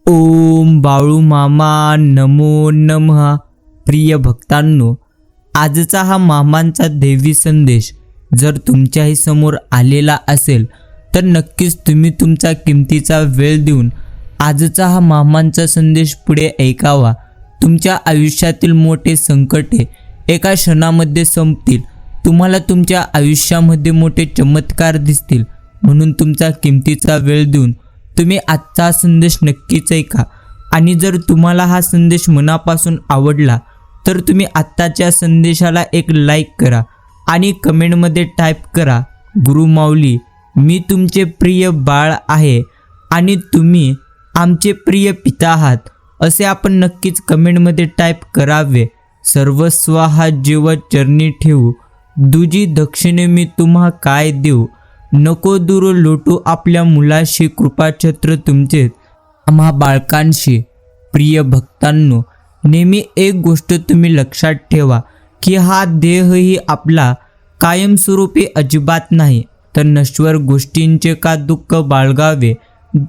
ओम बाळू मामा नमो नमः. प्रिय भक्तांनो, आजचा हा मामांचा देवी संदेश जर तुमच्याही समोर आलेला असेल तर नक्कीच तुम्ही तुमचा किमतीचा वेळ देऊन आजचा हा मामांचा संदेश पुढे ऐकावा. तुमच्या आयुष्यातील मोठे संकटे एका क्षणामध्ये संपतील. तुम्हाला तुमच्या आयुष्यामध्ये मोठे चमत्कार दिसतील. म्हणून तुमचा किमतीचा वेळ देऊन तुम्ही आजचा संदेश नक्कीच ऐका. आणि जर तुम्हाला हा संदेश मनापासून आवडला तर तुम्ही आत्ताच्या संदेशाला एक लाईक करा आणि कमेंटमध्ये टाईप करा, गुरु माऊली मी तुमचे प्रिय बाळ आहे आणि तुम्ही आमचे प्रिय पिता आहात, असे आपण नक्कीच कमेंटमध्ये टाईप करावे. सर्वस्व हा जीव चरणी ठेवू, दुजी दक्षिणे मी तुम्हा काय देऊ. नको दूर लोटू आपल्या मुलाशी, कृपाछत्र तुमचे आम्हा बाळकांशी. प्रिय भक्तांनो, नेहमी एक गोष्ट तुम्ही लक्षात ठेवा की हा देह ही आपला कायमस्वरूपी अजिबात नाही. तर नश्वर गोष्टींचे का दुःख बाळगावे.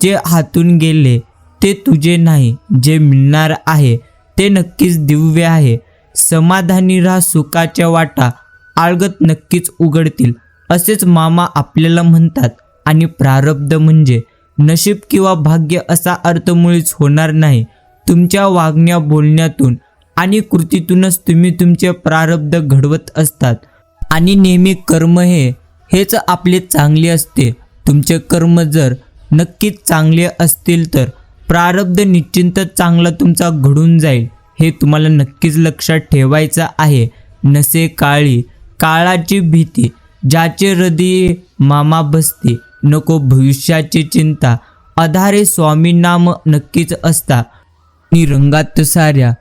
जे हातून गेले ते तुझे नाही, जे मिळणार आहे ते नक्कीच दिव्य आहे. समाधानी राहा, सुखाच्या वाटा आळगत नक्कीच उघडतील, असेच मामा आपल्याला म्हणतात. आणि प्रारब्ध म्हणजे नशीब किंवा भाग्य असा अर्थ मुळीच होणार नाही. तुमच्या वागण्या बोलण्यातून आणि कृतीतूनच तुम्ही तुमचे प्रारब्ध घडवत असतात. आणि नेहमी कर्म हेच आपले चांगले असते. तुमचे कर्म जर नक्कीच चांगले असतील तर प्रारब्ध निश्चितच चांगला तुमचा घडून जाईल. हे तुम्हाला नक्कीच लक्षात ठेवायचं आहे. नसे काळी काळाची भीती, ज्याचे हृदय मामा बसते. नको भविष्याची चिंता, आधारे स्वामी नाम नक्कीच असता. आणि रंगात साऱ्या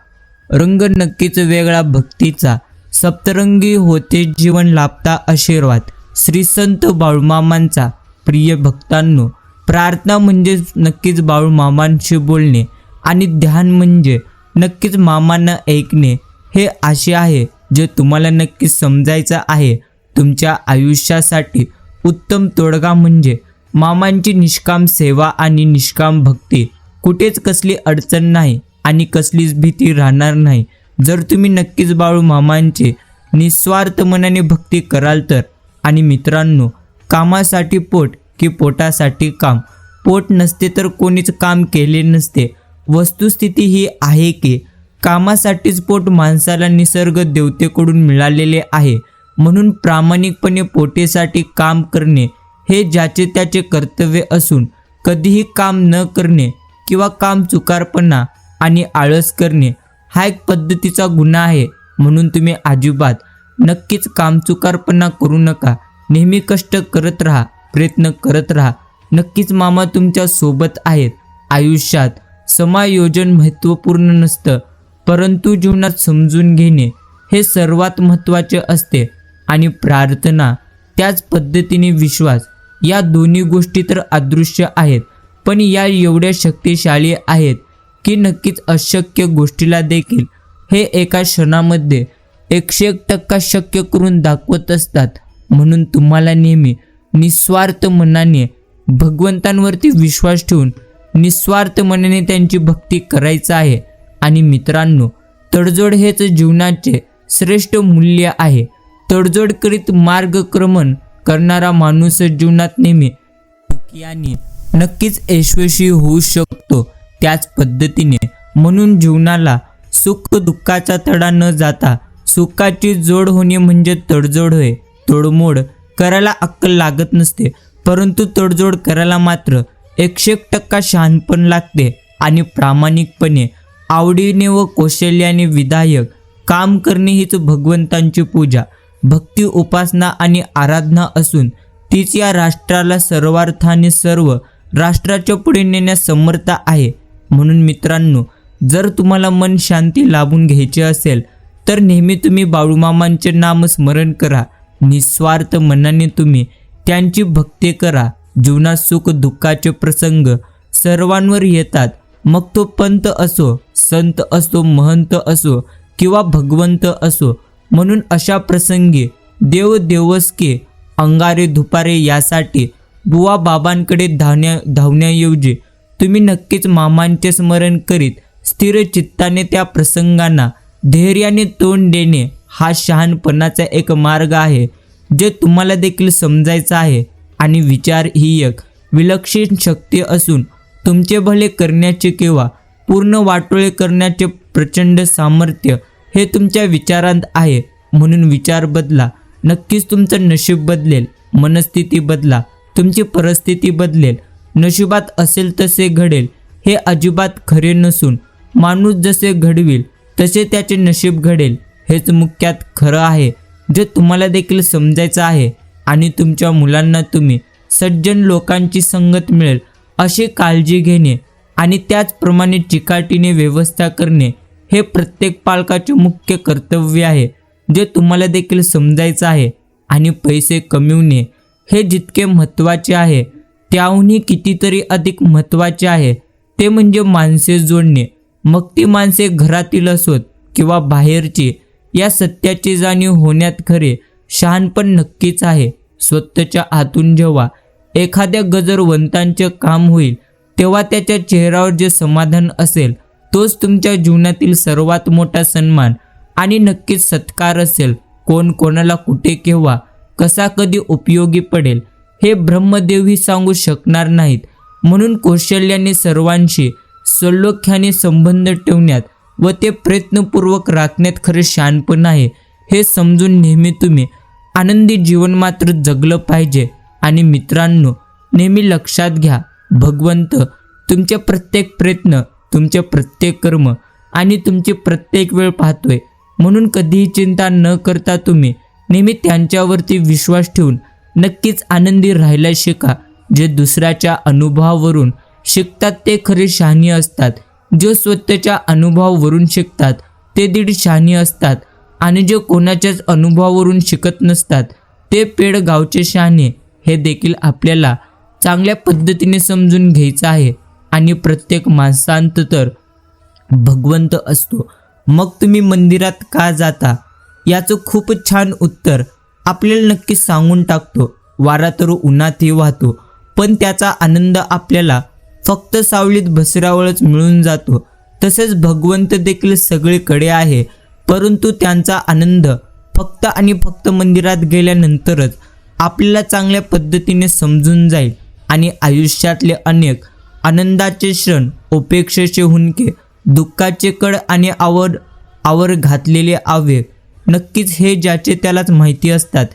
रंग नक्कीच वेगळा भक्तीचा. सप्तरंगी होते जीवन लाभता आशीर्वाद. श्री संत बाळूमामांचा. प्रिय भक्तांनो, प्रार्थना म्हणजे नक्कीच बाळूमामांशी बोलणे आणि ध्यान म्हणजे नक्कीच मामांना ऐकणे. हे असे आहे जे तुम्हाला नक्कीच समजायचं आहे. तुमच्या आयुष्यासाठी उत्तम तोडगा म्हणजे मामांची निष्काम सेवा आणि निष्काम भक्ती. कुठेच कसली अडचण नाही आणि कसलीच भीती राहणार नाही जर तुम्ही नक्कीच बाळू मामांचे निस्वार्थ मनाने भक्ती कराल तर. आणि मित्रांनो, कामासाठी पोट की पोटासाठी काम. पोट नसते तर कोणीच काम केले नसते. वस्तुस्थिती ही आहे की कामासाठीच पोट माणसाला निसर्ग देवतेकडून मिळालेले आहे. म्हणून प्रामाणिकपणे पोटेसाठी काम करणे हे ज्याचे त्याचे कर्तव्य असून कधीही काम न करणे किंवा काम चुकारपणा आणि आळस करणे हा एक पद्धतीचा गुन्हा आहे. म्हणून तुम्ही अजिबात नक्कीच कामचुकारपणा करू नका. नेहमी कष्ट करत राहा, प्रयत्न करत राहा. नक्कीच मामा तुमच्या सोबत आहेत. आयुष्यात समायोजन महत्त्वपूर्ण नसतं, परंतु जीवनात समजून घेणे हे सर्वात महत्त्वाचे असते. आणि प्रार्थना, त्याच पद्धतीने विश्वास, या दोन्ही गोष्टी तर अदृश्य आहेत पण या एवढ्या शक्तिशाली आहेत की नक्कीच अशक्य गोष्टीला देखील हे एका क्षणामध्ये 101% शक्य करून दाखवत असतात. म्हणून तुम्हाला नेहमी निस्वार्थ मनाने भगवंतांवरती विश्वास ठेवून निस्वार्थ मनाने त्यांची भक्ती करायचं आहे. आणि मित्रांनो, तडजोड हेच जीवनाचे श्रेष्ठ मूल्य आहे. तडजोड करीत मार्गक्रमण करणारा माणूस जीवनात नेहमी सुखी आणि नक्कीच यशस्वी होऊ शकतो. त्याच पद्धतीने म्हणून जीवनाला सुख दुःखाचा तडा न जाता सुखाची जोड होणे म्हणजे तडजोड होय. तोडमोड करायला अक्कल लागत नसते, परंतु तडजोड करायला मात्र 101% शहाणपण लागते. आणि प्रामाणिकपणे आवडीने व कौशल्याने विधायक काम करणे हीच भगवंतांची पूजा, भक्ती, उपासना आणि आराधना असून तीच या राष्ट्राला सर्वार्थाने सर्व राष्ट्राच्या पुढे नेण्यास समर्थ आहे. म्हणून मित्रांनो, जर तुम्हाला मन शांती लाभून घ्यायची असेल तर नेहमी तुम्ही बाळूमामांचे नामस्मरण करा. निस्वार्थ मनाने तुम्ही त्यांची भक्ती करा. जीवनात सुख दुःखाचे प्रसंग सर्वांवर येतात. मग तो पंत असो, संत असो, महंत असो किंवा भगवंत असो. म्हणून अशा प्रसंगी देव देवस्के अंगारे धुपारे यासाठी बुवा बाबांकडे धावण्याऐवजी तुम्ही नक्कीच मामांचे स्मरण करीत स्थिर चित्ताने त्या प्रसंगांना धैर्याने तोंड देणे हा शहाणपणाचा एक मार्ग आहे, जे तुम्हाला देखील समजायचा आहे. आणि विचार ही एक विलक्षण शक्ती असून तुमचे भले करण्याचे किंवा पूर्ण वाटोळे करण्याचे प्रचंड सामर्थ्य हे तुमच्या विचारांत आहे. म्हणून विचार बदला, नक्कीच तुमचं नशीब बदलेल. मनस्थिती बदला, तुमची परिस्थिती बदलेल. नशिबात असेल तसे घडेल हे अजिबात खरे नसून माणूस जसे घडविल तसे त्याचे नशीब घडेल हेच मुख्यात खरं आहे, जे तुम्हाला देखील समजायचं आहे. आणि तुमच्या मुलांना तुम्ही सज्जन लोकांची संगत मिळेल अशी काळजी घेणे आणि त्याचप्रमाणे चिकाटीने व्यवस्था करणे हे प्रत्येक पालकाचे मुख्य कर्तव्य आहे, जे तुम्हाला देखील समजायचं आहे. आणि पैसे कमविणे हे जितके महत्त्वाचे आहे त्याहूनही कितीतरी अधिक महत्त्वाचे आहे ते म्हणजे माणसे जोडणे. मग ती माणसे घरातील असोत किंवा बाहेरची. या सत्याची जाणीव होण्यात खरे शहाणपण नक्कीच आहे. स्वतःच्या आतून जेव्हा एखाद्या गजरवंतांचे काम होईल तेव्हा त्याच्या चेहऱ्यावर जे समाधान असेल तोच तुमच्या जीवनातील सर्वात मोठा सन्मान आणि नक्कीच सत्कार असेल. कोण कोणाला कुठे केव्हा कसा कधी उपयोगी पडेल हे ब्रह्मदेवही सांगू शकणार नाहीत. म्हणून कौशल्याने सर्वांशी सलोख्याने संबंध ठेवण्यात व ते प्रयत्नपूर्वक राखण्यात खरे शहाणपण आहे. हे समजून नेहमी तुम्ही आनंदी जीवन मात्र जगलं पाहिजे. आणि मित्रांनो, नेहमी लक्षात घ्या, भगवंत तुमचे प्रत्येक प्रयत्न, तुमचे प्रत्येक कर्म आणि तुमची प्रत्येक वेळ पाहतोय. म्हणून कधीही चिंता न करता तुम्ही नेहमी त्यांच्यावरती विश्वास ठेवून नक्कीच आनंदी राहायला शिका. जे दुसऱ्याच्या अनुभवावरून शिकतात ते खरे शहाणी असतात. जे स्वतःच्या अनुभवावरून शिकतात ते दीड शहाणी असतात. आणि जे कोणाच्याच अनुभवावरून शिकत नसतात ते पेड गावचे शहाणे. हे देखील आपल्याला चांगल्या पद्धतीने समजून घ्यायचं आहे. आणि प्रत्येक माणसांत तर भगवंत असतो. मग तुम्ही मंदिरात का जाता याचं खूप छान उत्तर आपल्याला नक्कीच सांगून टाकतो. वारा तर उन्हातही वाहतो, पण त्याचा आनंद आपल्याला फक्त सावलीत बसऱ्यावरच मिळून जातो. तसेच भगवंत देखील सगळीकडे आहे, परंतु त्यांचा आनंद फक्त आणि फक्त मंदिरात गेल्यानंतरच आपल्याला चांगल्या पद्धतीने समजून जाईल. आणि आयुष्यातले अनेक आनंदाचे क्षण, उपेक्षेचे हुंदके, दुःखाचे कड आणि आवर घातलेले आवेग नक्कीच हे ज्याचे त्यालाच माहिती असतात.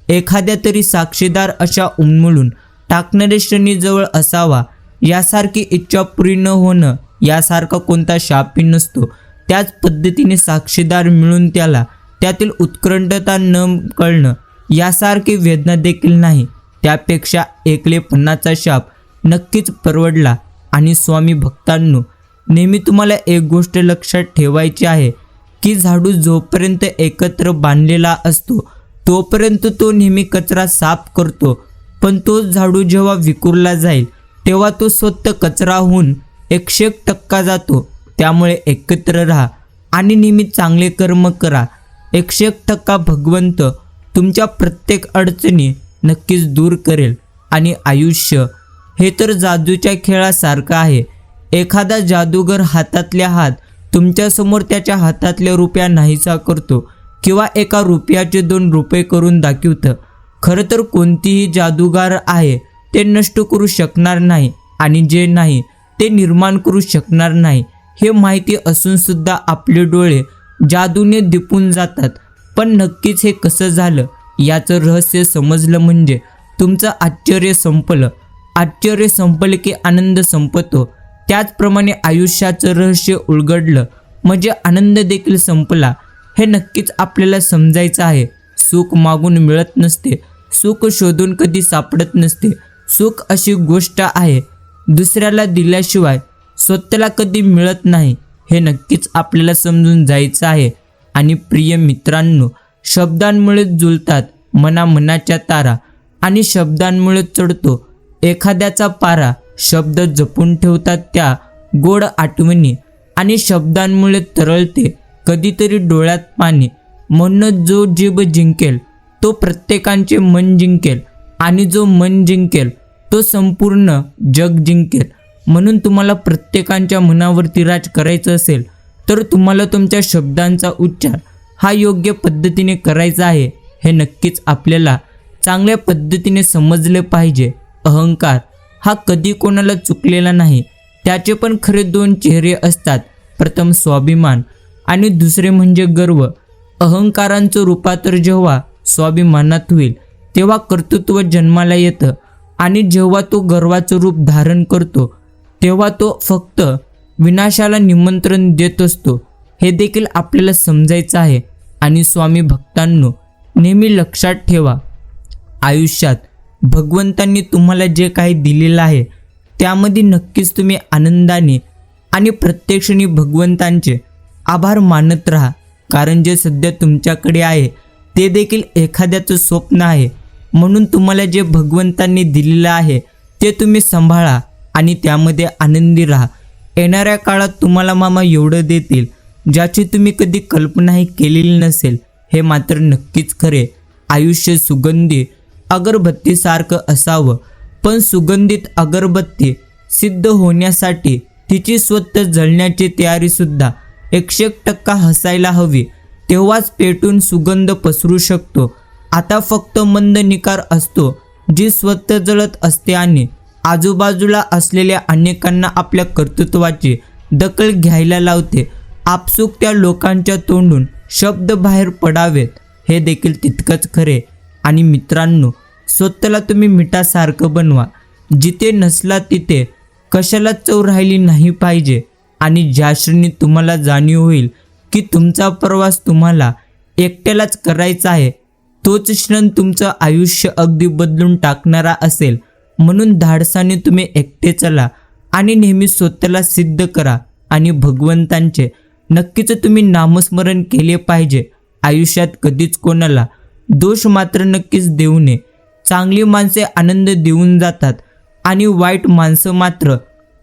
एखाद्या तरी साक्षीदार अशा उन्मळून टाकणारे क्षणी जवळ असावा. यासारखी इच्छा पुरी न होणं यासारखा कोणता शापही नसतो. त्याच पद्धतीने साक्षीदार मिळून त्याला त्यातील उत्कंठता न कळणं यासारखी वेदना देखील नाही. त्यापेक्षा एकलेपणाचा शाप नक्कीच परवडला. आणि स्वामी भक्तांनो, नेहमी तुम्हाला एक गोष्ट लक्षात ठेवायची आहे की झाडू जोपर्यंत एकत्र बांधलेला असतो तोपर्यंत तो नेहमी कचरा साफ करतो, पण तोच झाडू जेव्हा विखुरला जाईल तेव्हा तो स्वतः कचरा होऊन 101% जातो. त्यामुळे एकत्र राहा आणि नेहमी चांगले कर्म करा. 101% भगवंत तुमच्या प्रत्येक अडचणी नक्कीच दूर करेल. आणि आयुष्य हे तर जादूच्या खेळासारखं आहे. एखादा जादूगर हातातल्या हात तुमच्यासमोर त्याच्या हातातल्या रुपया नाहीसा करतो किंवा एका रुपयाचे 2 रुपये करून दाखवतं. खरं तर कोणतीही जादूगार आहे ते नष्ट करू शकणार नाही आणि जे नाही ते निर्माण करू शकणार नाही हे माहिती असून सुद्धा आपले डोळे जादूने दिपून जातात. पण नक्कीच हे कसं झालं याचं रहस्य समजलं म्हणजे तुमचं आश्चर्य संपलं. आश्चर्य संपलं की आनंद संपतो. त्याचप्रमाणे आयुष्याचं रहस्य उलगडलं म्हणजे आनंद देखील संपला. हे नक्कीच आपल्याला समजायचं आहे. सुख मागून मिळत नसते, सुख शोधून कधी सापडत नसते. सुख अशी गोष्ट आहे दुसऱ्याला दिल्याशिवाय स्वतःला कधी मिळत नाही. हे नक्कीच आपल्याला समजून जायचं आहे. आणि प्रिय मित्रांनो, शब्दांमुळे जुळतात मनाच्या तारा आणि शब्दांमुळे चढतो एखाद्याचा पारा. शब्द जपून ठेवतात त्या गोड आठवणी आणि शब्दांमुळे तरळते कधीतरी डोळ्यात पाणी. म्हणून जो जीभ जिंकेल तो प्रत्येकाचे मन जिंकेल आणि जो मन जिंकेल तो संपूर्ण जग जिंकेल. म्हणून तुम्हाला प्रत्येकाच्या मनावरती राज करायचं असेल तर तुम्हाला तुमच्या शब्दांचा उच्चार हा योग्य पद्धतीने करायचा आहे. हे नक्कीच आपल्याला चांगल्या पद्धतीने समजले पाहिजे. अहंकार हा कधी कोणाला चुकलेला नाही. त्याचे पण खरे दोन चेहरे असतात. प्रथम स्वाभिमान आणि दुसरे म्हणजे गर्व. अहंकारांचं रूपांतर जेव्हा स्वाभिमानात होईल तेव्हा कर्तृत्व जन्माला येतं आणि जेव्हा तो गर्वाचं रूप धारण करतो तेव्हा तो फक्त विनाशाला निमंत्रण देत असतो. हे देखील आपल्याला समजायचं आहे. आणि स्वामी भक्तांनो, नेहमी लक्षात ठेवा, आयुष्यात भगवंतांनी तुम्हाला जे काही दिलेलं आहे त्यामध्ये नक्कीच तुम्ही आनंदाने आणि प्रत्येक क्षणी भगवंतांचे आभार मानत राहा. कारण जे सध्या तुमच्याकडे आहे ते देखील एखाद्याचं स्वप्न आहे. म्हणून तुम्हाला जे भगवंतांनी दिलेलं आहे ते तुम्ही सांभाळा आणि त्यामध्ये आनंदी राहा. येणाऱ्या काळात तुम्हाला मामा एवढं देतील ज्याची तुम्ही कधी कल्पनाही केलेली नसेल. हे मात्र नक्कीच खरे. आयुष्य सुगंधी अगरबत्तीसारखं असावं, पण सुगंधित अगरबत्ती सिद्ध होण्यासाठी तिची स्वतः जळण्याची तयारीसुद्धा 100% हसायला हवी. तेव्हाच पेटून सुगंध पसरू शकतो. आता फक्त मंद निकार असतो जी स्वतः जळत असते आणि आजूबाजूला असलेल्या अनेकांना आपल्या कर्तृत्वाची दखल घ्यायला लावते. आपसूक त्या लोकांच्या तोंडून शब्द बाहेर पडावेत हे देखील तितकंच खरे. आणि मित्रांनो, स्वतःला तुम्ही मिठासारखं बनवा. जिथे नसला तिथे कशाला चव राहिली नाही पाहिजे. आणि ज्या क्षणी तुम्हाला जाणीव होईल की तुमचा प्रवास तुम्हाला एकट्यालाच करायचा आहे तोच क्षण तुमचं आयुष्य अगदी बदलून टाकणारा असेल. म्हणून धाडसाने तुम्ही एकटे चला आणि नेहमी स्वतःला सिद्ध करा. आणि भगवंतांचे नक्कीच तुम्ही नामस्मरण केले पाहिजे. आयुष्यात कधीच कोणाला दोष मात्र नक्कीच देऊ नये. चांगली माणसे आनंद देऊन जातात आणि वाईट माणसं मात्र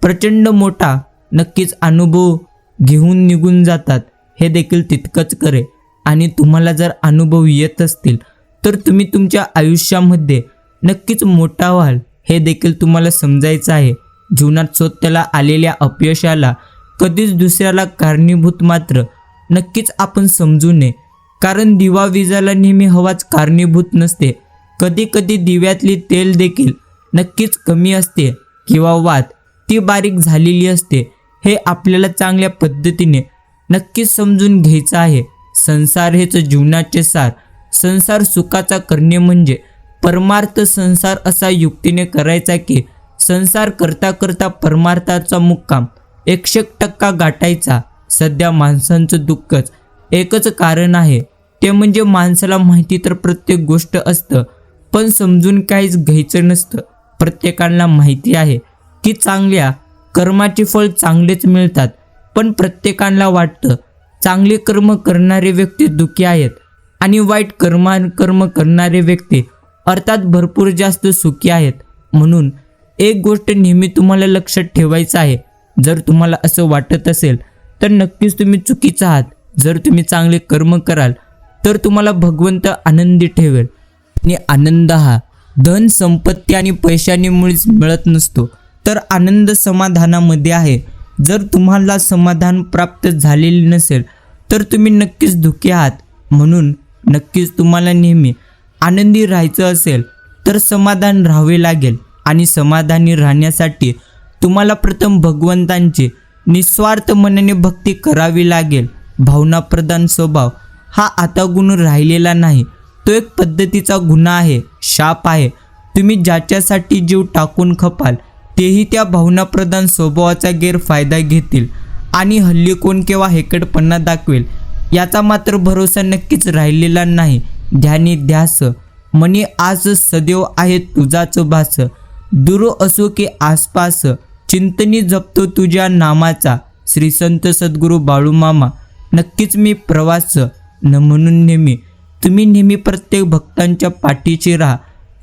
प्रचंड मोठा नक्कीच अनुभव घेऊन निघून जातात. हे देखील तितकंच खरे. आणि तुम्हाला जर अनुभव येत असतील तर तुम्ही तुमच्या आयुष्यामध्ये नक्कीच मोठा व्हाल. हे देखील तुम्हाला समजायचं आहे. जीवनात स्वतःला आलेल्या अपयशाला कधीच दुसऱ्याला कारणीभूत मात्र नक्कीच आपण समजू नये. कारण दिवा विजायला नेहमी हवाच कारणीभूत नसते. कधी कधी दिव्यातली तेल देखील नक्कीच कमी असते किंवा वात ती बारीक झालेली असते. हे आपल्याला चांगल्या पद्धतीने नक्कीच समजून घ्यायचं आहे. संसार हेच जीवनाचे सार. संसार सुखाचा करणे म्हणजे परमार्थ संसार असा युक्तीने करायचा की संसार करता करता परमार्थाचा मुक्काम 100% गाठायचा. सध्या माणसांचं दुःखच एकच कारण आहे, ते म्हणजे माणसाला माहिती तर प्रत्येक गोष्ट असतं पण समजून काहीच घ्यायचं नसतं. प्रत्येकाला माहिती आहे की चांगल्या कर्माचे फळ चांगलेच मिळतात, पण प्रत्येकाला वाटतं चांगले कर्म करणारे व्यक्ती दुःखी आहेत आणि वाईट कर्म करणारे व्यक्ती अर्थात भरपूर जास्त सुखी आहेत. म्हणून एक गोष्ट नेहमी तुम्हाला लक्षात ठेवायचं आहे. जर तुम्हाला असं वाटत असेल तर नक्कीच तुम्ही चुकीचं आहात. जर तुम्ही चांगले कर्म कराल तर तुम्हाला भगवंत आनंदी ठेवेल. आणि आनंद हा धन संपत्ती आणि पैशाने मुळीच मिळत नसतो, तर आनंद समाधानामध्ये आहे. जर तुम्हाला समाधान प्राप्त झालेले नसेल तर तुम्ही नक्कीच दुःखी आहात. म्हणून नक्कीच तुम्हाला नेहमी आनंदी राहायचं असेल तर समाधान राहावे लागेल. आणि समाधानी राहण्यासाठी तुम्हाला प्रथम भगवंतांची निस्वार्थ मनाने भक्ती करावी लागेल. भावनाप्रधान स्वभाव हा आता गुण राहिलेला नाही, तो एक पद्धतीचा गुन्हा आहे, शाप आहे. तुम्ही ज्याच्यासाठी जीव टाकून खपाल तेही त्या भावनाप्रधान स्वभावाचा गैरफायदा घेतील आणि हल्ली कोण केव्हा हेकडपणा दाखवेल याचा मात्र भरोसा नक्कीच राहिलेला नाही. ध्यानी ध्यास मनी आज सदैव आहे तुझाच भास. दूर असो की आसपास चिंतनी जपतो तुझ्या नामाचा. श्री संत सद्गुरू बाळूमामा. नक्कीच मी प्रवास न म्हणून नेहमी तुम्ही नेहमी प्रत्येक भक्तांच्या पाठीशी राहा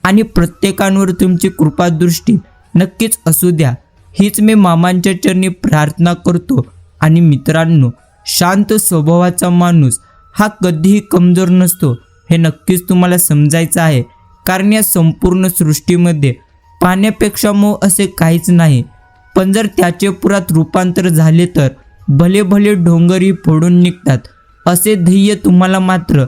आणि प्रत्येकांवर तुमची कृपादृष्टी नक्कीच असू द्या. हीच मी मामांच्या चरणी प्रार्थना करतो. आणि मित्रांनो, शांत स्वभावाचा माणूस हा कधीही कमजोर नसतो हे नक्कीच तुम्हाला समजायचं आहे. कारण या संपूर्ण सृष्टीमध्ये पाण्यापेक्षा मोह असे काहीच नाही. पण जर त्याचे पुरात रूपांतर झाले तर भले भले डोंगरही फोडून निघतात. असे ध्येय तुम्हाला मात्र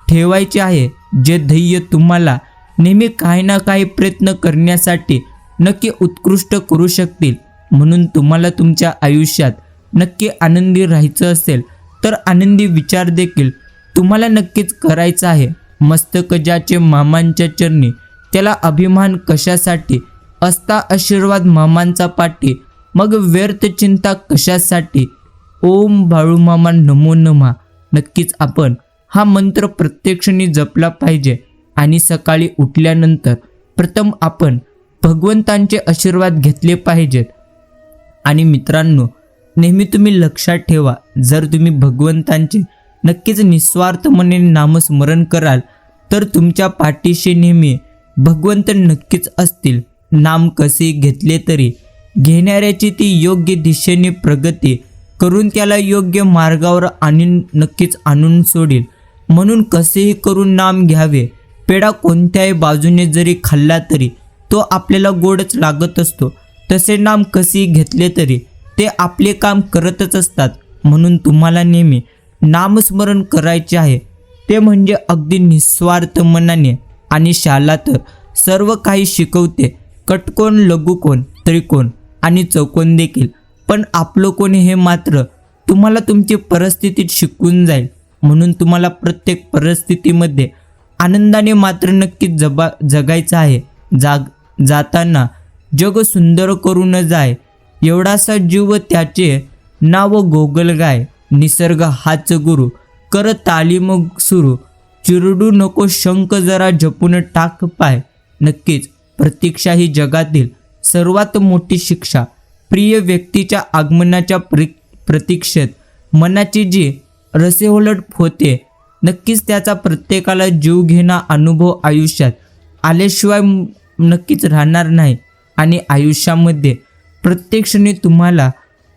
ठेवायचे आहे, जे ध्येय तुम्हाला नेहमी काही ना काही प्रयत्न करण्यासाठी नक्की उत्कृष्ट करू शकतील. म्हणून तुम्हाला तुमच्या आयुष्यात नक्की आनंदी राहायचं असेल तर आनंदी विचार देखील तुम्हाला नक्कीच करायचा आहे. मस्तक ज्याचे मामांच्या चरणी त्याला अभिमान कशासाठी, असता आशीर्वाद मामांचा पाठी, मग व्यर्थ चिंता कशासाठी. ओम बाळूमामा नमो नमः. नक्कीच आपण हा मंत्र प्रत्यक्षाने जपला पाहिजे आणि सकाळी उठल्यानंतर प्रथम आपण भगवंतांचे आशीर्वाद घेतले पाहिजेत. आणि मित्रांनो, नेहमी तुम्ही लक्षात ठेवा, जर तुम्ही भगवंतांचे नक्कीच निस्वार्थ मनाने नामस्मरण कराल तर तुमच्या पाठीशी नेहमी भगवंत नक्कीच असतील. नाम कसे घेतले तरी घेणाऱ्याची ती योग्य दिशेने प्रगती करून त्याला योग्य मार्गावर नक्कीच आणून सोडील. म्हणून कसेही करून नाम घ्यावे. पेढा कोणत्याही बाजूने जरी खाल्ला तरी तो आपल्याला गोडच लागत असतो. तसे नाम कसेही घेतले तरी ते आपले काम करतच असतात. म्हणून तुम्हाला नेहमी नामस्मरण करायचे आहे, ते म्हणजे अगदी निस्वार्थ मनाने. आणि शाला तर सर्व काही शिकवते, कटकोण, लघुकोण, त्रिकोण आणि चौकोन देखील. पण आपलं कोण हे मात्र तुम्हाला तुमची परिस्थितीत शिकवून जाईल. म्हणून तुम्हाला प्रत्येक परिस्थितीमध्ये आनंदाने मात्र नक्कीच जगायचं आहे. जाताना जग सुंदर करून जाय, एवढासा जीव त्याचे नाव गोगलगाय. निसर्ग हाच गुरु, कर तालीम सुरू, चिरडू नको शंख, जरा जपून टाक पाय. नक्कीच प्रतीक्षा ही जगातील सर्वात मोठी शिक्षा. प्रिय व्यक्तीच्या आगमनाच्या प्रतीक्षेत मनाची जी रसेहोलट होते, नक्कीच त्याचा प्रत्येकाला जीव घेणा अनुभव आयुष्यात आल्याशिवाय नक्कीच राहणार नाही. आणि आयुष्यामध्ये प्रत्येक क्षणी तुम्हाला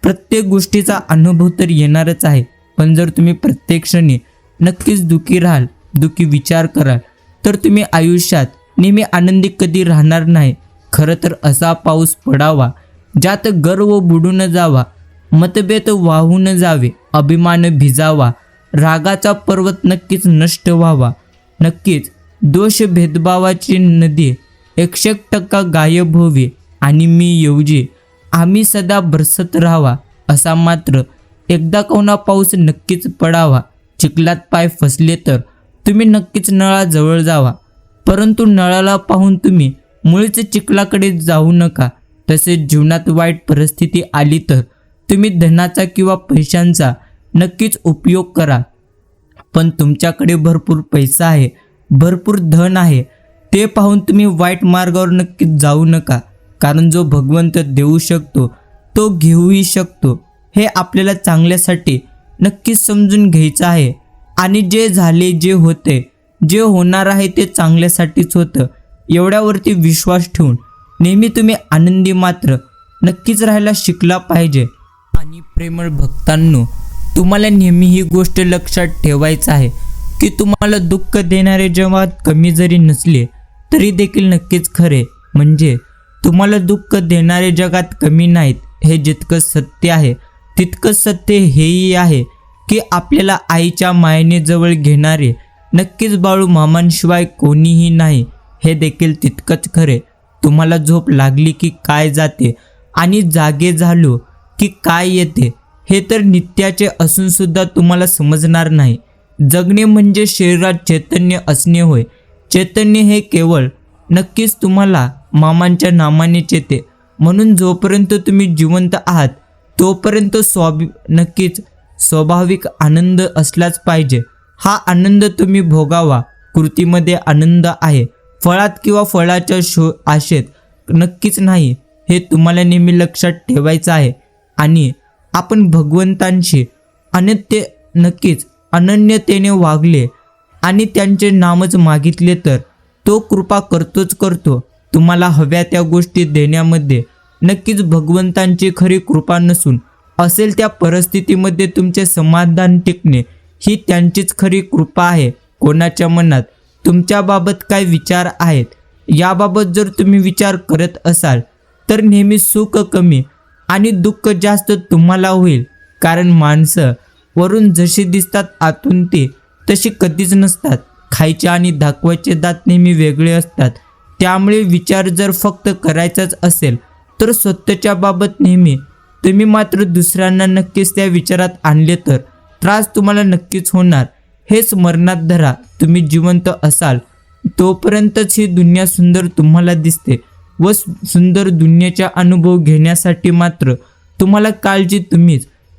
प्रत्येक गोष्टीचा अनुभव तर येणारच आहे. पण जर तुम्ही प्रत्येक क्षणी नक्कीच दुःखी राहाल, दुःखी विचार कराल, तर तुम्ही आयुष्यात नेहमी आनंदी कधी राहणार नाही. खरं तर असा पाऊस पडावा ज्यात गर्व बुडून जावा, मतभेद वाहून जावे, अभिमान भिजावा, रागाचा पर्वत नक्कीच नष्ट व्हावा. नक्कीच दोष भेदभावाची नदी 100% गायब व्हावी आणि मी येऊजी आम्ही सदा बरसत राहावा. असा मात्र एकदा कोणा पाऊस नक्कीच पडावा. चिखलात पाय फसले तर तुम्ही नक्कीच नळाजवळ जावा, परंतु नळाला पाहून तुम्ही मुळीच चिखलाकडे जाऊ नका. तसेच जीवनात वाईट परिस्थिती आली तर तुम्ही धनाचा किंवा पैशांचा नक्कीच उपयोग करा. पण तुमच्याकडे भरपूर पैसा आहे, भरपूर धन आहे, ते पाहून तुम्ही वाईट मार्गावर नक्कीच जाऊ नका. कारण जो भगवंत देऊ शकतो तो घेऊही शकतो, हे आपल्याला चांगल्यासाठी नक्कीच समजून घ्यायचं आहे. आणि जे झाले, जे होते, जे होणार आहे ते चांगल्यासाठीच होतं, एवढ्यावरती विश्वास ठेवून नेहमी तुम्ही आनंदी मात्र नक्कीच राहायला शिकला पाहिजे. आणि प्रेमळ भक्तांनो, तुम्हाला नेहमी ही गोष्ट लक्षात ठेवायचं आहे की तुम्हाला दुःख देणारे जेव्हा कमी जरी नसले तरी देखील नक्कीच खरे, म्हणजे तुम्हाला दुःख देणारे जगात कमी नाहीत. हे जितकं सत्य आहे तितकंच सत्य हेही आहे की आपल्याला आईच्या मायेने जवळ घेणारे नक्कीच बाळू मामांशिवाय कोणीही नाही, हे देखील तितकंच खरे. तुम्हाला झोप लागली की काय जाते आणि जागे झालो की काय येते, हे तर नित्याचे असून सुद्धा तुम्हाला समजणार नाही. जगणे म्हणजे शरीरात चैतन्य असणे होय. चैतन्य हे केवळ नक्कीच तुम्हाला मामांच्या नामाने येते. म्हणून जोपर्यंत तुम्ही जिवंत आहात तोपर्यंत नक्कीच स्वाभाविक आनंद असलाच पाहिजे. हा आनंद तुम्ही भोगावा. कृतीमध्ये आनंद आहे, फळात किंवा फळाच्या आशेत नक्कीच नाही, हे तुम्हाला नेहमी लक्षात ठेवायचं आहे. आणि आपण भगवंतांशी नक्कीच अनन्यतेने वागले आणि त्यांचे नामच मागितले तर तो कृपा करतोच करतो. तुम्हाला हव्या त्या गोष्टी देण्यामध्ये नक्कीच भगवंतांची खरी कृपा नसून असेल त्या परिस्थितीमध्ये तुमचे समाधान टिकणे ही त्यांचीच खरी कृपा आहे. कोणाच्या मनात तुमच्याबाबत काय विचार आहेत याबाबत जर तुम्ही विचार करत असाल तर नेहमी सुख कमी आणि दुःख जास्त तुम्हाला होईल, कारण माणसं वरून जशी दिसतात आतून ते तशी कधीच नसतात. खायचे आणि दाखवायचे दात नेहमी वेगळे असतात. त्यामुळे विचार जर फक्त करायचाच असेल तर स्वतःच्या बाबत नेहमी तुम्ही मात्र दुसऱ्यांना नक्कीच त्या विचारात आणले तर त्रास तुम्हाला नक्कीच होणार. हे स्मरणात धरा. तुम्ही जिवंत असाल तोपर्यंतच ही दुनिया सुंदर तुम्हाला दिसते व सुंदर दुनियेचा अनुभव घेण्यासाठी मात्र तुम्हाला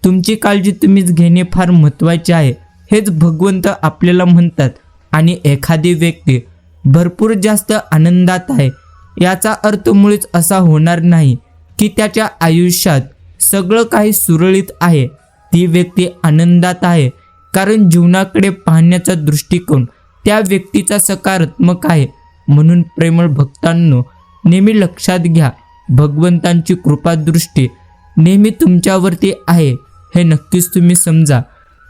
तुमची काळजी तुम्हीच घेणे फार महत्त्वाचे आहे. हेच भगवंत आपल्याला म्हणतात. आणि एखादी व्यक्ती भरपूर जास्त आनंदात आहे याचा अर्थ मुळीच असा होणार नाही की त्याच्या आयुष्यात सगळं काही सुरळीत आहे. ती व्यक्ती आनंदात आहे कारण जीवनाकडे पाहण्याचा दृष्टिकोन त्या व्यक्तीचा सकारात्मक आहे. म्हणून प्रेमळ भक्तांनो, नेहमी लक्षात घ्या, भगवंतांची कृपादृष्टी नेहमी तुमच्यावरती आहे हे नक्कीच तुम्ही समजा.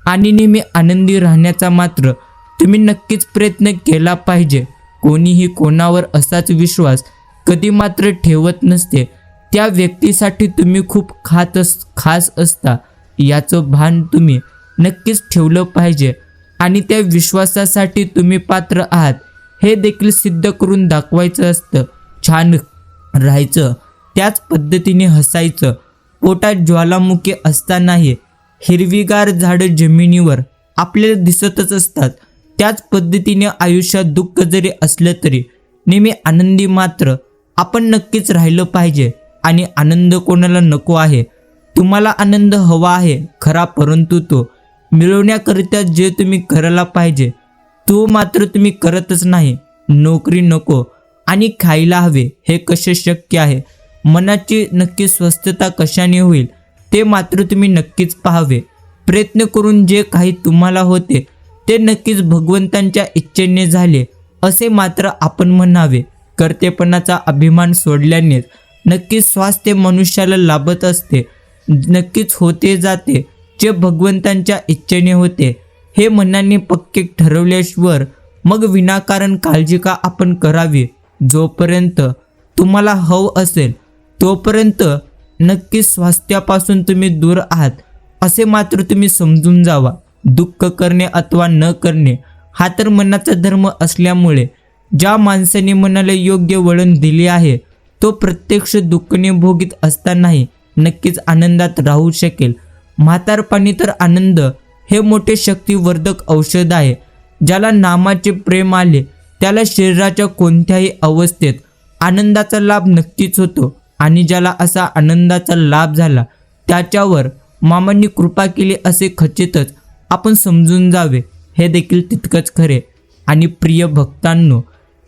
आणि नेहमी आनंदी राहण्याचा मात्र तुम्ही नक्कीच प्रयत्न केला पाहिजे. कोणीही कोणावर असाच विश्वास कधी मात्र ठेवत नसते. त्या व्यक्तीसाठी तुम्ही खूप खास असता याचं भान तुम्ही नक्कीच ठेवलं पाहिजे. आणि त्या विश्वासासाठी तुम्ही पात्र आहात हे देखील सिद्ध करून दाखवायचं असतं. छान राहायचं, त्याच पद्धतीने हसायचं. पोटात ज्वालामुखी असतानाही हिरवीगार झाडं जमिनीवर आपल्याला दिसतच असतात. त्याच पद्धतीने आयुष्यात दुःख जरी असलं तरी नेहमी आनंदी मात्र आपण नक्कीच राहिलं पाहिजे. आणि आनंद कोणाला नको आहे? तुम्हाला आनंद हवा आहे खरा, परंतु तो मिळवण्याकरिता जे तुम्ही करायला पाहिजे तो मात्र तुम्ही करतच नाही. नोकरी नको आणि खायला हवे हे कसे शक्य आहे? मनाची नक्की स्वस्थता कशाने होईल ते मात्र तुम्ही नक्कीच पाहावे. प्रयत्न करून जे काही तुम्हाला होते ते नक्कीच भगवंतांच्या इच्छेने झाले असे मात्र आपण म्हणावे. कर्तेपणाचा अभिमान सोडल्यानेच नक्कीच स्वास्थ्य मनुष्याला लाभत असते. नक्कीच होते जाते जे भगवंतांच्या इच्छेने होते हे मनाने पक्के ठरवल्यावर मग विनाकारण काळजी का आपण करावी? जोपर्यंत तुम्हाला हवं असेल तोपर्यंत नक्कीच स्वास्थ्यापासून तुम्ही दूर आहात असे मात्र तुम्ही समजून जावा. दुःख करणे अथवा न करणे हा तर मनाचा धर्म असल्यामुळे ज्या माणसाने मनाला योग्य वळण दिले आहे तो प्रत्यक्ष दुःखने भोगीत असतानाही नक्कीच आनंदात राहू शकेल. म्हातारपणी तर आनंद हे मोठे शक्तिवर्धक औषध आहे. ज्याला नामाचे प्रेम आले त्याला शरीराच्या कोणत्याही अवस्थेत आनंदाचा लाभ नक्कीच होतो. आणि ज्याला असा आनंदाचा लाभ झाला त्याच्यावर मामांनी कृपा केली असे खचितच आपण समजून जावे. हे देखील तितकंच खरे. आणि प्रिय भक्तांनो,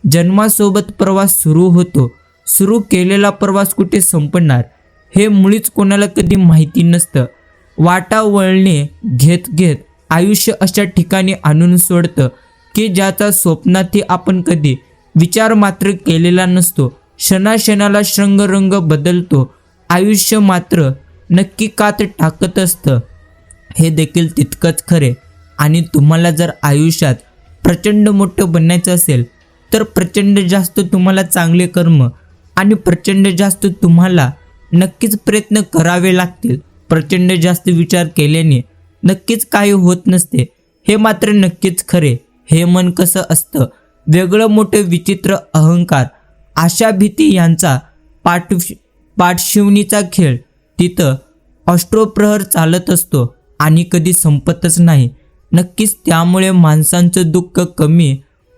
जन्मासोबत प्रवास सुरू होतो. सुरू केलेला प्रवास कुठे संपणार हे मुळीच कोणाला कधी माहिती नसतं. वाटा वळणे घेत घेत आयुष्य अशा ठिकाणी आणून सोडतं की ज्याचा स्वप्नातही आपण कधी विचार मात्र केलेला नसतो. क्षणाक्षणाला रंग बदलतो. आयुष्य मात्र नक्की कात टाकत असतं. हे देखील तितकंच खरे. आणि तुम्हाला जर आयुष्यात प्रचंड मोठं बनायचं असेल तर प्रचंड जास्त तुम्हाला चांगले कर्म आणि प्रचंड जास्त तुम्हाला नक्कीच प्रयत्न करावे लागतील. प्रचंड जास्त विचार केल्याने नक्कीच काही होत नसते हे मात्र नक्कीच खरे. हे मन कसं असतं? वेगळं मोठं विचित्र अहंकार, आशा भीती यांचा पाठशिवणीचा खेळ तिथं अष्टप्रहर चालत असतो आणि कधी संपतच नाही. नक्कीच त्यामुळे माणसांचं दुःख कमी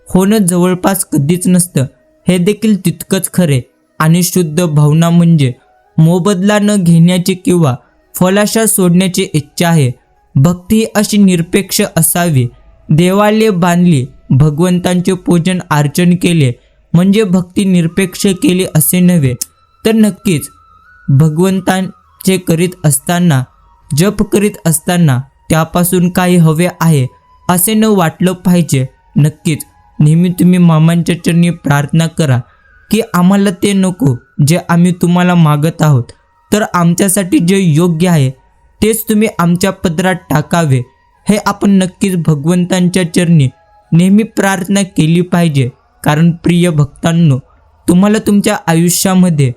होणं जवळपास कधीच नसतं हे देखील तितकंच खरे. आणि शुद्ध भावना म्हणजे मोबदला न घेण्याची किंवा फलाशा सोडण्याची इच्छा आहे. भक्ती अशी निरपेक्ष असावी. देवालय बांधली, भगवंतांचे पूजन अर्चन केले म्हणजे भक्ती निरपेक्ष केली असे नव्हे, तर नक्कीच भगवंतांचे करीत असताना, जप करीत असताना त्यापासून काही हवे आहे असे न वाटलं पाहिजे. नक्कीच नेहमी तुम्ही मामांच्या चरणी प्रार्थना करा की आम्हाला ते नको जे आम्ही तुम्हाला मागत आहोत, तर आमच्यासाठी जे योग्य आहे तेच तुम्ही आमच्या पदरात टाकावे. हे आपण नक्कीच भगवंतांच्या चरणी नेहमी प्रार्थना केली पाहिजे. कारण प्रिय भक्तांनो, तुम्हाला तुमच्या आयुष्यामध्ये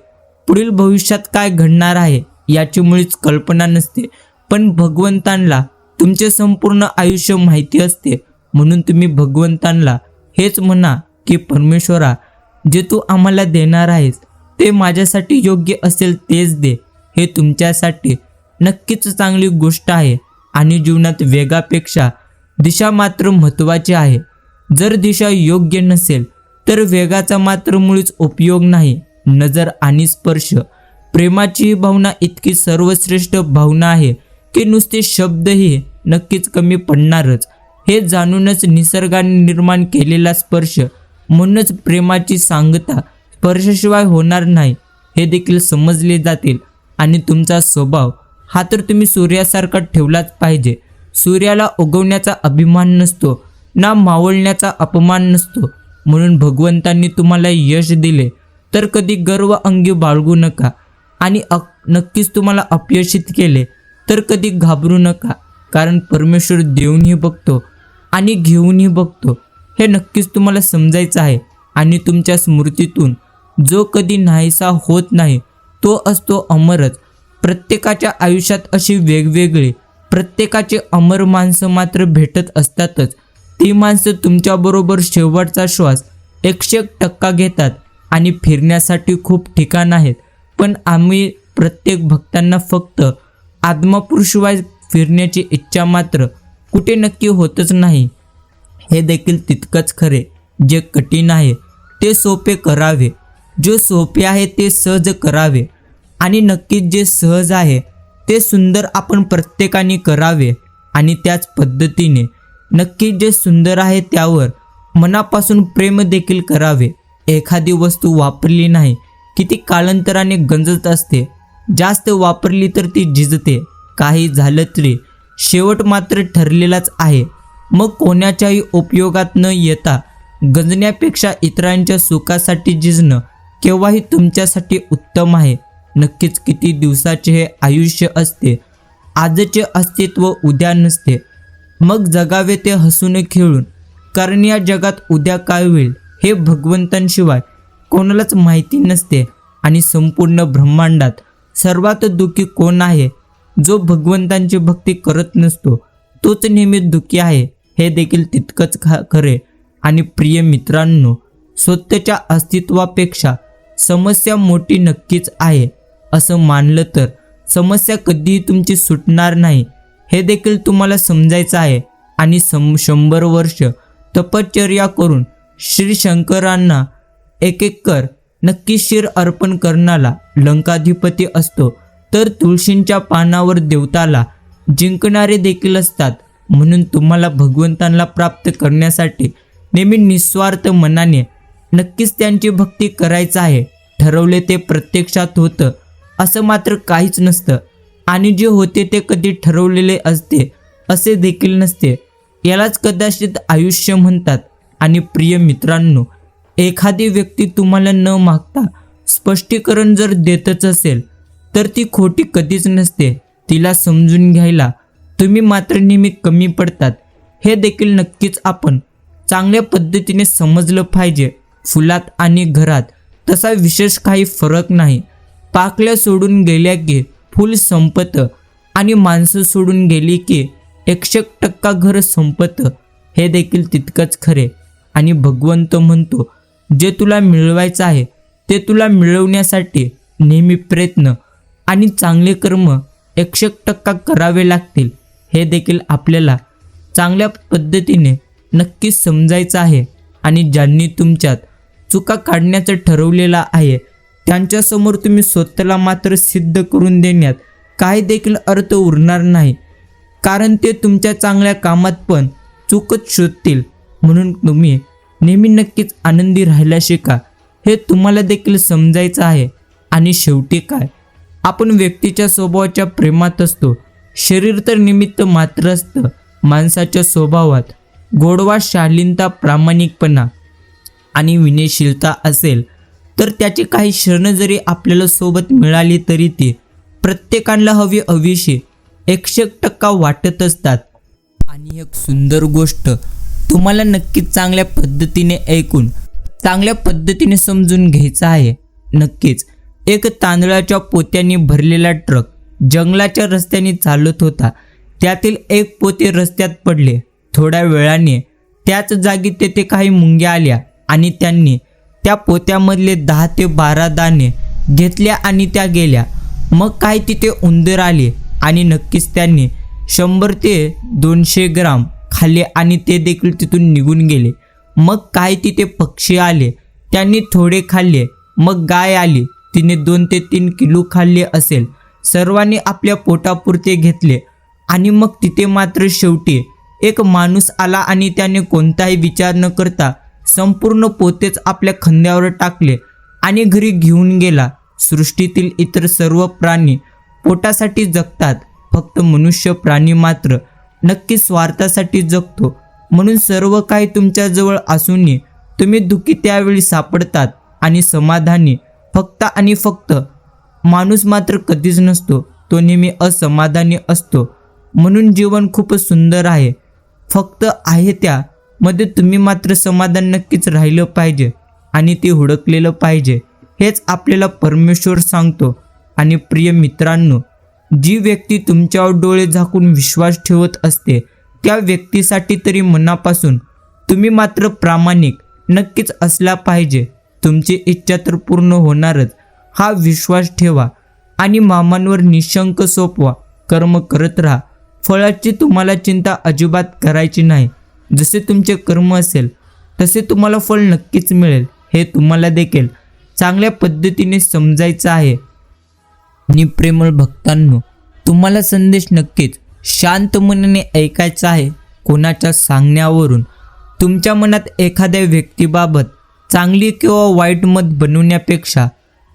पुढील भविष्यात काय घडणार आहे याची मुळीच कल्पना नसते, पण भगवंतांना तुमचे संपूर्ण आयुष्य माहिती असते. म्हणून तुम्ही भगवंतांना हेच म्हणा की परमेश्वरा, जे तू आम्हाला देणार आहेस ते माझ्यासाठी योग्य असेल तेच दे. हे तुमच्यासाठी नक्कीच चांगली गोष्ट आहे आणि जीवनात वेगापेक्षा दिशा मात्र महत्त्वाची आहे. जर दिशा योग्य नसेल तर वेगाचा मात्र मुळीच उपयोग नाही. नजर आणि स्पर्श, प्रेमाची ही भावना इतकी सर्वश्रेष्ठ भावना आहे की नुसते शब्दही नक्कीच कमी पडणारच. हे जाणूनच निसर्गाने निर्माण केलेला स्पर्श, म्हणूनच प्रेमाची सांगता स्पर्शाशिवाय होणार नाही हे देखील समजले जातील. आणि तुमचा स्वभाव हा तर तुम्ही सूर्यासारखा ठेवलाच पाहिजे. सूर्याला उगवण्याचा अभिमान नसतो ना मावळण्याचा अपमान नसतो. म्हणून भगवंतांनी तुम्हाला यश दिले तर कधी गर्व अंगी बाळगू नका आणि नक्कीच तुम्हाला अपयशित केले तर कधी घाबरू नका, कारण परमेश्वर देऊनही बघतो आणि घेऊनही बघतो. हे नक्कीच तुम्हाला समजायचं आहे. आणि तुमच्या स्मृतीतून जो कधी नाहीसा होत नाही तो असतो अमरच. प्रत्येकाच्या आयुष्यात अशी वेगवेगळी प्रत्येकाचे अमर माणसं मात्र भेटत असतातच. ती माणसं तुमच्याबरोबर शेवटचा श्वास 100% घेतात आणि फिरण्यासाठी खूप ठिकाण आहेत, पण आम्ही प्रत्येक भक्तांना फक्त आत्मापुरुषशिवाय फिरण्याची इच्छा मात्र कुठे नक्की होतच नाही. हे देखील तितकंच खरे. जे कठीण आहे ते सोपे करावे, जे सोपे आहे ते सहज करावे आणि नक्कीच जे सहज आहे ते सुंदर आपण प्रत्येकाने करावे. आणि त्याच पद्धतीने नक्कीच जे सुंदर आहे त्यावर मनापासून प्रेम देखील करावे. एखादी वस्तू वापरली नाही की ती कालांतराने गंजत असते, जास्त वापरली तर ती झिजते. काही झालं तरी शेवट मात्र ठरलेलाच आहे. मग कोणाच्याही उपयोगात न येता गंजण्यापेक्षा इतरांच्या सुखासाठी झिजणं केव्हाही तुमच्यासाठी उत्तम आहे. नक्कीच किती दिवसाचे हे आयुष्य असते, आजचे अस्तित्व उद्या नसते. मग जगावे ते हसून खेळून, कारण या जगात उद्या काय होईल हे भगवंतांशिवाय कोणालाच माहिती नसते. आणि संपूर्ण ब्रह्मांडात सर्वात दुःखी कोण आहे? जो भगवंतांची भक्ती करत नसतो तोच नेहमी दुःखी आहे. हे देखील तितकंच खरे. आणि प्रिय मित्रांनो, स्वतःच्या अस्तित्वापेक्षा समस्या मोठी नक्कीच आहे असं मानलं तर समस्या कधीही तुमची सुटणार नाही. हे देखील तुम्हाला समजायचं आहे. आणि 100 वर्ष तपश्चर्या करून श्री शंकरांना एक कर नक्की शिर अर्पण करणारा लंकाधिपती असतो, तर तुळशींच्या पानावर देवताला जिंकणारे देखील असतात. म्हणून तुम्हाला भगवंतांना प्राप्त करण्यासाठी नेहमी निस्वार्थ मनाने नक्कीच त्यांची भक्ती करायचं आहे. ठरवले ते प्रत्यक्षात होतं असं मात्र काहीच नसतं, आणि जे होते ते कधी ठरवलेले असते असे देखील नसते. यालाच कदाचित आयुष्य म्हणतात. आणि प्रिय मित्रांनो, एखादी व्यक्ती तुम्हाला न मागता स्पष्टीकरण जर देतच असेल तर ती खोटी कधीच नसते. तिला समजून घ्यायला तुम्ही मात्र नेहमी कमी पडतात. हे देखील नक्कीच आपण चांगल्या पद्धतीने समजलं पाहिजे. फुलात आणि घरात तसा विशेष काही फरक नाही. पाकळ्या सोडून गेल्या की फूल संपतं आणि माणसं सोडून गेली की 100% घर संपतं. हे देखील तितकंच खरे. आणि भगवंत म्हणतो, जे तुला मिळवायचं आहे ते तुला मिळवण्यासाठी नेहमी प्रयत्न आणि चांगले कर्म 100% करावे लागतील. हे देखील आपल्याला चांगल्या पद्धतीने नक्कीच समजायचं आहे. आणि ज्यांनी तुमच्यात चुका काढण्याचं ठरवलेलं आहे त्यांच्यासमोर तुम्ही स्वतःला मात्र सिद्ध करून देण्यात काही देखील अर्थ उरणार नाही, कारण ते तुमच्या चांगल्या कामात पण चूकच शोधतील. म्हणून तुम्ही नेहमी नक्कीच आनंदी राहायला शिका. हे तुम्हाला देखील समजायचं आहे. आणि शेवटी काय, आपण व्यक्तीच्या स्वभावाच्या प्रेमात असतो. शरीर तर निमित्त मात्र असतं. माणसाच्या स्वभावात गोडवा, शालीनता, प्रामाणिकपणा आणि विनयशीलता असेल तर त्याची काही क्षण जरी आपल्याला सोबत मिळाली तरी ती प्रत्येकाला हवीशी 100% वाटत असतात. आणि एक सुंदर गोष्ट तुम्हाला नक्कीच चांगल्या पद्धतीने ऐकून चांगल्या पद्धतीने समजून घ्यायचं आहे. नक्कीच एक तांदळाच्या पोत्यांनी भरलेला ट्रक जंगलाच्या रस्त्याने चालत होता. त्यातील एक पोते रस्त्यात पडले. थोड्या वेळाने त्याच जागी तेथे काही मुंग्या आल्या आणि त्यांनी त्या पोत्यामधले 10 ते 12 दाणे घेतल्या आणि त्या गेल्या. मग काही तिथे उंदीर आले आणि नक्कीच त्यांनी 100 ते 200 ग्राम खाल्ले आणि ते देखील तिथून निघून गेले. मग काही तिथे पक्षी आले, त्यांनी थोडे खाल्ले. मग गाय आली, तिने 2 ते 3 किलो खाल्ले असेल. सर्वांनी आपल्या पोटापुरते घेतले आणि मग तिथे मात्र शेवटी एक माणूस आला आणि त्याने कोणताही विचार न करता संपूर्ण पोतेच आपल्या खांद्यावर टाकले आणि घरी घेऊन गेला. सृष्टीतील इतर सर्व प्राणी पोटासाठी जगतात, फक्त मनुष्य प्राणी मात्र नक्की स्वार्थासाठी जगतो. म्हणून सर्व काही तुमच्याजवळ असूनही तुम्ही दुःखी त्यावेळी सापडतात आणि समाधानी फक्त आणि फक्त माणूस मात्र कधीच नसतो. तो नेहमी असमाधानी असतो. म्हणून जीवन खूप सुंदर आहे, फक्त आहे त्यामध्ये तुम्ही मात्र समाधान नक्कीच राहिलं पाहिजे आणि ते हुडकलेलं पाहिजे. हेच आपल्याला परमेश्वर सांगतो. आणि प्रिय मित्रांनो, जी व्यक्ती तुमच्यावर डोळे झाकून विश्वास ठेवत असते त्या व्यक्तीसाठी तरी मनापासून तुम्ही मात्र प्रामाणिक नक्कीच असला पाहिजे. तुमची इच्छा तर पूर्ण होणारच हा विश्वास ठेवा आणि मामांवर निशंक सोपवा. कर्म करत राहा. फळाची तुम्हाला चिंता अजिबात करायची नाही. जसे तुमचे कर्म असेल तसे तुम्हाला फळ नक्कीच मिळेल. हे तुम्हाला देखील चांगल्या पद्धतीने समजायचं आहे. आणि प्रेमळ भक्तांनो, तुम्हाला संदेश नक्कीच शांत मनाने ऐकायचा आहे. कोणाच्या सांगण्यावरून तुमच्या मनात एखाद्या व्यक्तीबाबत चांगली किंवा वाईट मत बनवण्यापेक्षा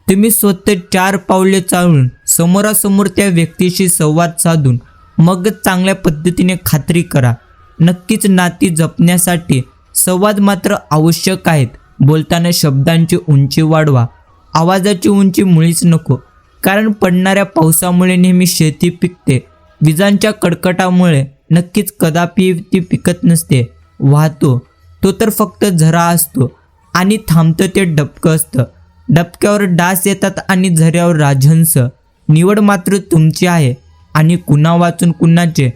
तुम्ही स्वतः 4 पावले चालून समोरासमोर त्या व्यक्तीशी संवाद साधून मगच चांगल्या पद्धतीने खात्री करा. नक्कीच नाती जपण्यासाठी संवाद मात्र आवश्यक आहेत. बोलताना शब्दांची उंची वाढवा, आवाजाची उंची मुळीच नको. कारण पडणाऱ्या पावसामुळे नेहमी शेती पिकते, विजांच्या कडकडाटामुळे नक्कीच कदापि ती पिकत नसते. वाहतो तो तर फक्त झरा असतो आणि थांबतं ते डबकं असतं. डबक्यावर डास येतात आणि झऱ्यावर राजहंस. निवड मात्र तुमची आहे आणि कुणा वाचून कुणाचे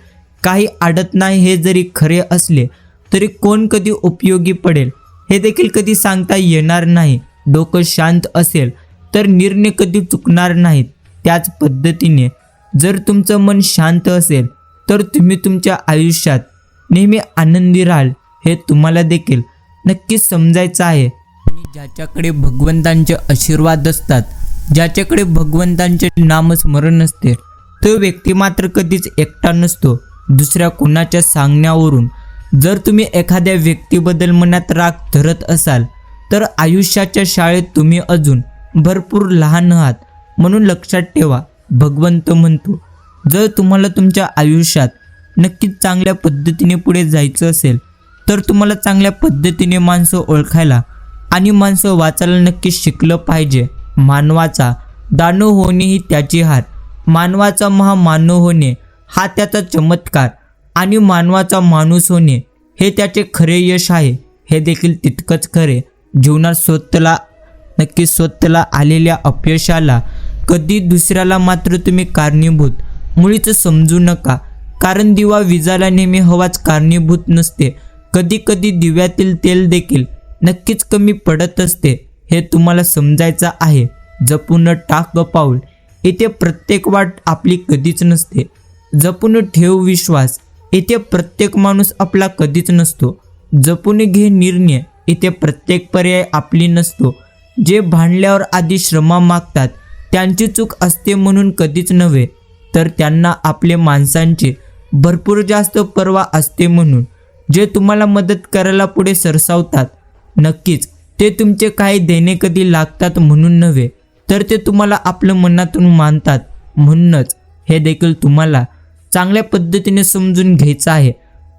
काही अडत नाही हे जरी खरे असले तरी कोण कधी उपयोगी पडेल हे देखील कधी सांगता येणार नाही. डोकं शांत असेल तर निर्णय कधी चुकणार नाहीत. त्याच पद्धतीने जर तुमचं मन शांत असेल तर तुम्ही तुमच्या आयुष्यात नेहमी आनंदी राहाल. हे तुम्हाला देखील नक्कीच समजायचं आहे. आणि ज्याच्याकडे भगवंतांचे आशीर्वाद असतात, ज्याच्याकडे भगवंतांचे नामस्मरण असते, तो व्यक्ती मात्र कधीच एकटा नसतो. दुसऱ्या कोणाच्या सांगण्यावरून जर तुम्ही एखाद्या व्यक्तीबद्दल मनात राग धरत असाल तर आयुष्याच्या शाळेत तुम्ही अजून भरपूर लहान आहात. म्हणून लक्षात ठेवा, भगवंत म्हणतो, जर तुम्हाला तुमच्या आयुष्यात नक्कीच चांगल्या पद्धतीने पुढे जायचं असेल तर तुम्हाला चांगल्या पद्धतीने माणसं ओळखायला आणि माणसं वाचायला नक्कीच शिकलं पाहिजे. मानवाचा दानव होणे ही त्याची हार, मानवाचा महामानव होणे हा त्याचा चमत्कार आणि मानवाचा माणूस होणे हे त्याचे खरे यश आहे. हे देखील तितकंच खरे. जीवनात स्वतःला आलेल्या अपयशाला कधी दुसऱ्याला मात्र तुम्ही कारणीभूत मुळीच समजू नका. कारण दिवा विजाला नेहमी हवाच कारणीभूत नसते. कधी कधी दिव्यातील तेल देखील नक्कीच कमी पडत असते. हे तुम्हाला समजायचं आहे. जपून टाक पाऊल, इथे प्रत्येक वाट आपली कधीच नसते. जपून ठेव विश्वास, इथे प्रत्येक माणूस आपला कधीच नसतो. जपून घे निर्णय, इथे प्रत्येक पर्याय आपली नसतो. जे भांडल्यावर आधी क्षमा मागतात त्यांची चूक असते म्हणून कधीच नव्हे, तर त्यांना आपले माणसांची भरपूर जास्त पर्वा असते म्हणून. जे तुम्हाला मदत करायला पुढे सरसावतात नक्कीच ते तुमचे काही देणे कधी लागतात म्हणून नव्हे, तर ते तुम्हाला आपलं मनातून मानतात म्हणूनच. हे देखील तुम्हाला चांगल्या पद्धतीने समजून घ्यायचं आहे.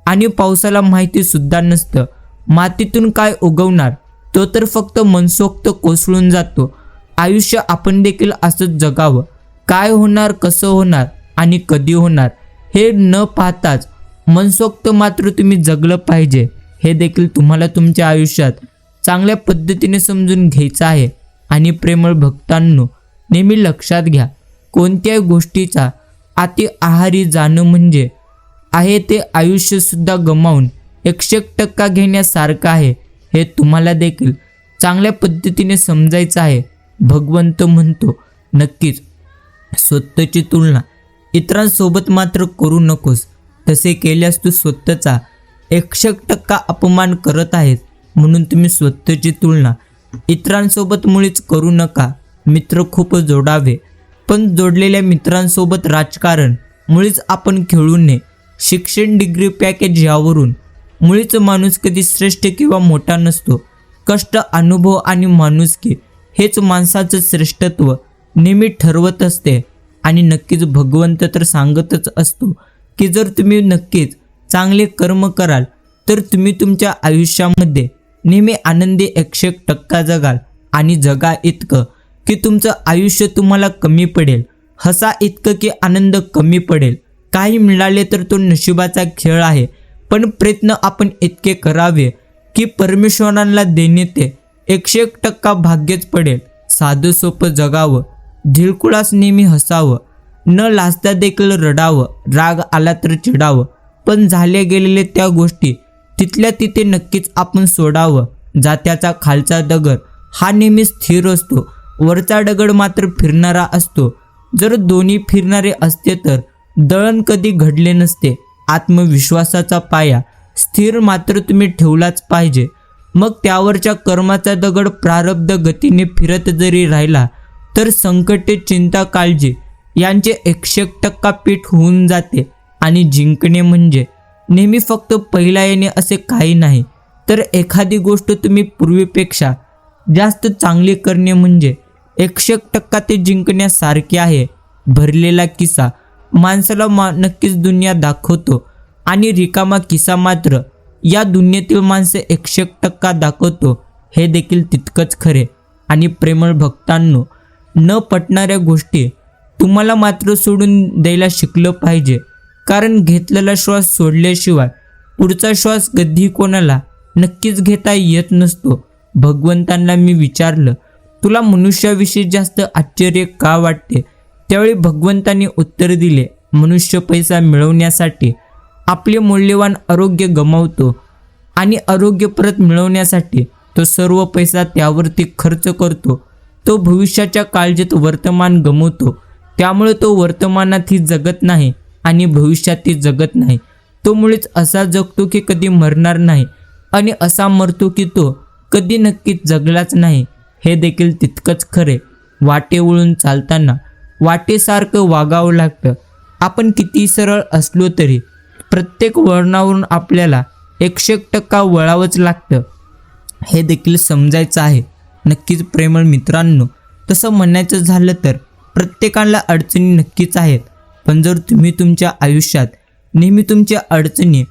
आणि पावसाला माहिती सुद्धा नसतं मातीतून काय उगवणार, तो तर फक्त मनसोक्त कोसळून जातो. आयुष्य आपण देखील असंच जगावं. काय होणार, कसं होणार आणि कधी होणार हे न पाहताच मनसोक्त मात्र तुम्ही जगलं पाहिजे. हे देखील तुम्हाला तुमच्या आयुष्यात चांगल्या पद्धतीने समजून घ्यायचं आहे. आणि प्रेमळ भक्तांनो, नेहमी लक्षात घ्या, कोणत्याही गोष्टीचा अति आहारी जाणं म्हणजे आहे ते आयुष्यसुद्धा गमावून 100% घेण्यासारखं आहे, हे तुम्हाला देखील चांगल्या पद्धतीने समजायचं आहे. भगवंत म्हणतो, नक्कीच स्वतःची तुलना इतरांसोबत मात्र करू नकोस. तसे केल्यास तू स्वतःचा 100% अपमान करत आहेस. म्हणून तुम्ही स्वतःची तुलना इतरांसोबत मुळीच करू नका. मित्र खूप जोडावे, पण जोडलेल्या मित्रांसोबत राजकारण मुळीच आपण खेळू नये. शिक्षण, डिग्री, पॅकेज यावरून मुळीच माणूस कधी श्रेष्ठ किंवा मोठा नसतो. कष्ट, अनुभव आणि माणुसकी हेच माणसाचं श्रेष्ठत्व नेहमी ठरवत असते. आणि नक्कीच भगवंत तर सांगतच असतो की जर तुम्ही नक्कीच चांगले कर्म कराल तर तुम्ही तुमच्या आयुष्यामध्ये नेहमी आनंदी 100% जगाल. आणि जगा इतकं की तुमचं आयुष्य तुम्हाला कमी पडेल, हसा इतकं की आनंद कमी पडेल. काही मिळाले तर तो नशिबाचा खेळ आहे, पण प्रयत्न आपण इतके करावे की परमेश्वरांना देणे ते 100% भाग्यच पडेल. साधं सोपं जगावं, दिलखुलास नेहमी हसावं, न लाजता देखील रडावं, राग आला तर चिडावं, पण झाले गेलेले त्या गोष्टी तिथल्या तिथे नक्कीच आपण सोडावं. जात्याचा खालचा दगड हा नेहमी स्थिर असतो, वरचा दगड मात्र फिरणारा असतो. जर दोन्ही फिरणारे असते तर दळण कधी घडले नसते. आत्मविश्वासाचा पाया स्थिर मात्र तुम्ही ठेवलाच पाहिजे. मग त्यावरच्या कर्माचा दगड प्रारब्ध गतीने फिरत जरी राहिला तर संकटे, चिंता, काळजी यांचे 100% पीठ होऊन जाते. आणि जिंकणे म्हणजे नेहमी फक्त पहिला येणे असे काही नाही, तर एखादी गोष्ट तुम्ही पूर्वीपेक्षा जास्त चांगली करणे म्हणजे 100% ते जिंकण्यासारखे आहे. भरलेला किस्सा माणसाला नक्कीच दुनिया दाखवतो आणि रिकामा किस्सा मात्र या दुनियेतील माणसे 100% दाखवतो, हे देखील तितकंच खरे. आणि प्रेमळ भक्तांनो, न पटणाऱ्या गोष्टी तुम्हाला मात्र सोडून द्यायला शिकलं पाहिजे. कारण घेतलेला श्वास सोडल्याशिवाय पुढचा श्वास कधी कोणाला नक्कीच घेता येत नसतो. भगवंतांना मी विचारलं, तुला मनुष्याविषयी जास्त आश्चर्य का वाटते? त्यावेळी भगवंतांनी उत्तर दिले, मनुष्य पैसा मिळवण्यासाठी आपले मौल्यवान आरोग्य गमावतो आणि आरोग्य परत मिळवण्यासाठी तो सर्व पैसा त्यावरती खर्च करतो. तो भविष्याच्या काळजीत वर्तमान गमावतो. त्यामुळे तो वर्तमानातही जगत नाही आणि भविष्यातही जगत नाही. तो मुळीच असा जगतो की कधी मरणार नाही आणि असा मरतो की तो कधी नक्कीच जगलाच नाही, हे देखील तितकंच खरे. वाटे वळून चालताना वाटेसारखं वागावं लागतं. आपण किती सरळ असलो तरी प्रत्येक वळणावरून आपल्याला 100% वळावंच लागतं, हे देखील समजायचं आहे. नक्कीच प्रेमळ मित्रांनो, तसं म्हणायचं झालं तर प्रत्येकाला अडचणी नक्कीच आहेत, पण जर तुम्ही तुमच्या आयुष्यात नेहमी तुमच्या अडचणी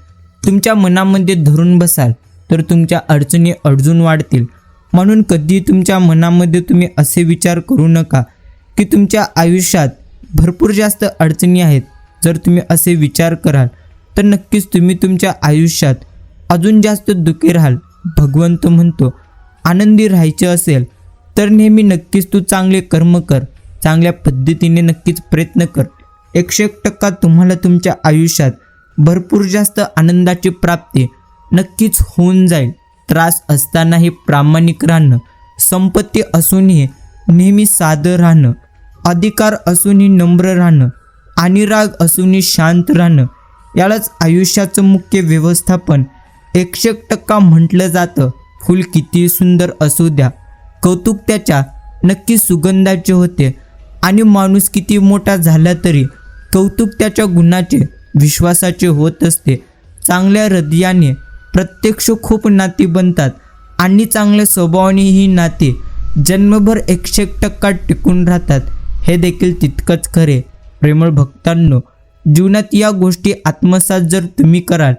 तुमच्या मनामध्ये धरून बसाल तर तुमच्या अडचणी अजून वाढतील. म्हणून कधी तुमच्या मनामध्ये तुम्ही असे विचार करू नका की तुमच्या आयुष्यात भरपूर जास्त अडचणी आहेत. जर तुम्ही असे विचार कराल तर नक्कीच तुम्ही तुमच्या आयुष्यात अजून जास्त दुःखी राहाल. भगवंत म्हणतो, आनंदी राहायचे असेल तर नेहमी नक्कीच तू चांगले कर्म कर, चांगल्या पद्धतीने नक्कीच प्रयत्न कर. 100% तुम्हाला तुमच्या आयुष्यात भरपूर जास्त आनंदाची प्राप्ती नक्कीच होऊन जाईल. त्रास असतानाही प्रामाणिक राहणं, संपत्ती असूनही नेहमी साधं राहणं, अधिकार असूनही नम्र राहणं आणि राग असूनही शांत राहणं, यालाच आयुष्याचं मुख्य व्यवस्थापन 100% म्हटलं जातं. फूल किती सुंदर असू द्या, कौतुक त्याच्या नक्की सुगंधाचे होते. आणि माणूस किती मोठा झाला तरी कौतुक त्याच्या गुणाचे, विश्वासाचे होत असते. चांगल्या हृदयाने प्रत्यक्ष खूप नाती बनतात आणि चांगल्या स्वभावाने ही नाती जन्मभर 100% टिकून राहतात, हे देखील तितकंच खरे. प्रेमळ भक्तांनो, जीवनात या गोष्टी आत्मसात जर तुम्ही कराल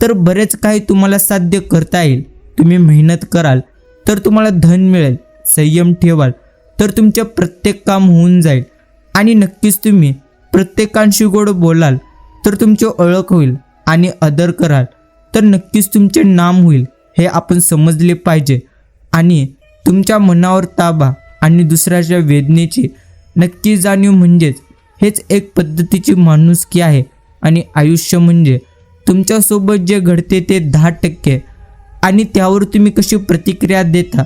तर बरेच काही तुम्हाला साध्य करता येईल. तुम्ही मेहनत कराल तर तुम्हाला धन मिळेल, संयम ठेवाल तर तुमचे प्रत्येक काम होऊन जाईल आणि नक्कीच तुम्ही प्रत्येकांशी गोड बोलाल तर तुमची ओळख होईल आणि आदर कराल तर नक्कीच तुमचे नाम होईल, हे आपण समजले पाहिजे. आणि तुमच्या मनावर ताबा आणि दुसऱ्याच्या वेदनेची नक्की जाणीव म्हणजेच हेच एक पद्धतीची माणुसकी आहे. आणि आयुष्य म्हणजे तुमच्यासोबत जे घडते ते 10% आणि त्यावर तुम्ही कशी प्रतिक्रिया देता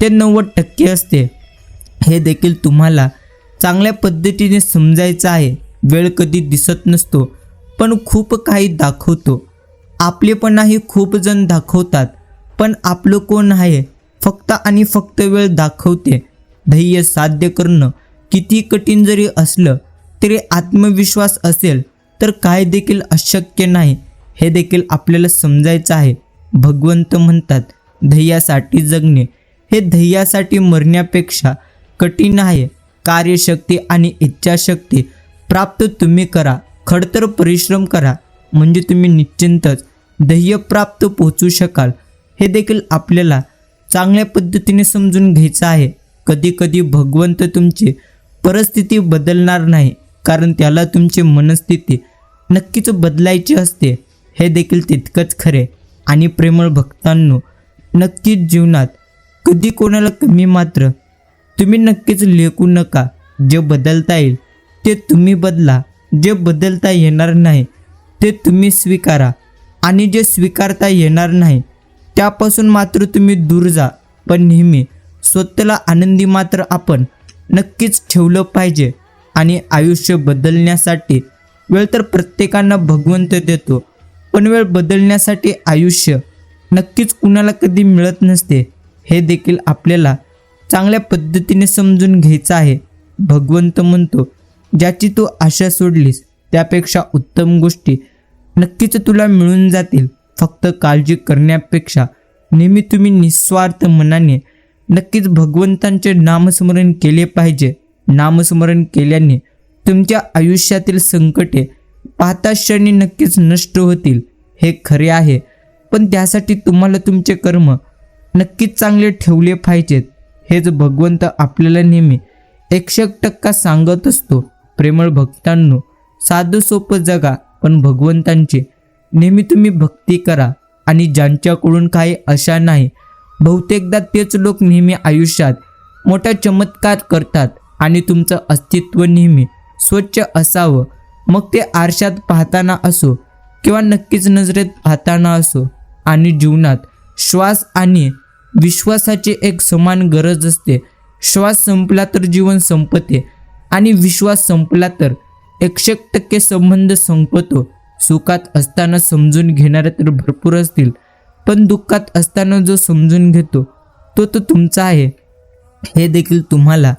ते 90% असते. हे देखील तुम्हाला चांगल्या पद्धतीने समजायचं आहे. वेळ कधी दिसत नसतो पण खूप काही दाखवतो. आपलेपणाही खूप जण दाखवतात पण आपलं कोण आहे फक्त आणि फक्त वेळ दाखवते. ध्येय साध्य करणं किती कठीण जरी असलं तरी आत्मविश्वास असेल तर काय देखील अशक्य नाही हे देखील आपल्याला समजायचं आहे. भगवंत म्हणतात ध्येयासाठी जगणे हे ध्येयासाठी मरण्यापेक्षा कठीण आहे. कार्यशक्ती आणि इच्छाशक्ती प्राप्त तुम्ही करा. खडतर परिश्रम करा म्हणजे तुम्ही निश्चिंतच ध्येयप्राप्त पोहोचू शकाल. हे देखील आपल्याला चांगल्या पद्धतीने समजून घ्यायचं आहे. कधी कधी भगवंत तुमची परिस्थिती बदलणार नाही कारण त्याला तुमची मनस्थिती नक्कीच बदलायची असते. हे देखील तितकंच खरे. आणि प्रेमळ भक्तांनो, नक्कीच जीवनात कधी कोणाला कमी मात्र तुम्ही नक्कीच लेखू नका. जे बदलता येईल ते तुम्ही बदला. जे बदलता येणार नाही ते तुम्ही स्वीकारा. आणि जे स्वीकारता येणार नाही त्यापासून मात्र तुम्ही दूर जा. पण नेहमी स्वतःला आनंदी मात्र आपण नक्कीच ठेवलं पाहिजे. आणि आयुष्य बदलण्यासाठी वेळ तर प्रत्येकांना भगवंत देतो पण वेळ बदलण्यासाठी आयुष्य नक्कीच कुणाला कधी मिळत नसते. हे देखील आपल्याला चांगल्या पद्धतीने समजून घ्यायचं आहे. भगवंत म्हणतो ज्याची तू आशा सोडलीस त्यापेक्षा उत्तम गोष्टी नक्कीच तुला मिळून जातील. फक्त काळजी करण्यापेक्षा नेहमी तुम्ही निस्वार्थ मनाने नक्कीच भगवंतांचे नामस्मरण केले पाहिजे. नामस्मरण केल्याने तुमच्या आयुष्यातील संकटे पाहता क्षणी नक्कीच नष्ट होतील. हे खरे आहे पण त्यासाठी तुम्हाला तुमचे कर्म नक्कीच चांगले ठेवले पाहिजेत. हेच भगवंत आपल्याला नेहमी 100% सांगत असतो. प्रेमळ भक्तांनो, साधं सोपं जगा पण भगवंतांची नेहमी तुम्ही भक्ती करा. आणि ज्यांच्याकडून काही आशा नाही बहुतेकदा तेच लोक नेहमी आयुष्यात मोठा चमत्कार करतात. आणि तुमचं अस्तित्व नेहमी स्वच्छ असावं, मग ते आरशात पाहताना असो किंवा नक्कीच नजरेत पाहताना असो. आणि जीवनात श्वास आणि विश्वासाची एक समान गरज असते. श्वास संपला तर जीवन संपते आणि विश्वास संपला तर 100% संबंध संपतो. सुखात असताना समजून घेणारे तर भरपूर असतील पण दुःखात असताना जो समजून घेतो तो तुमचा आहे. हे देखील तुम्हाला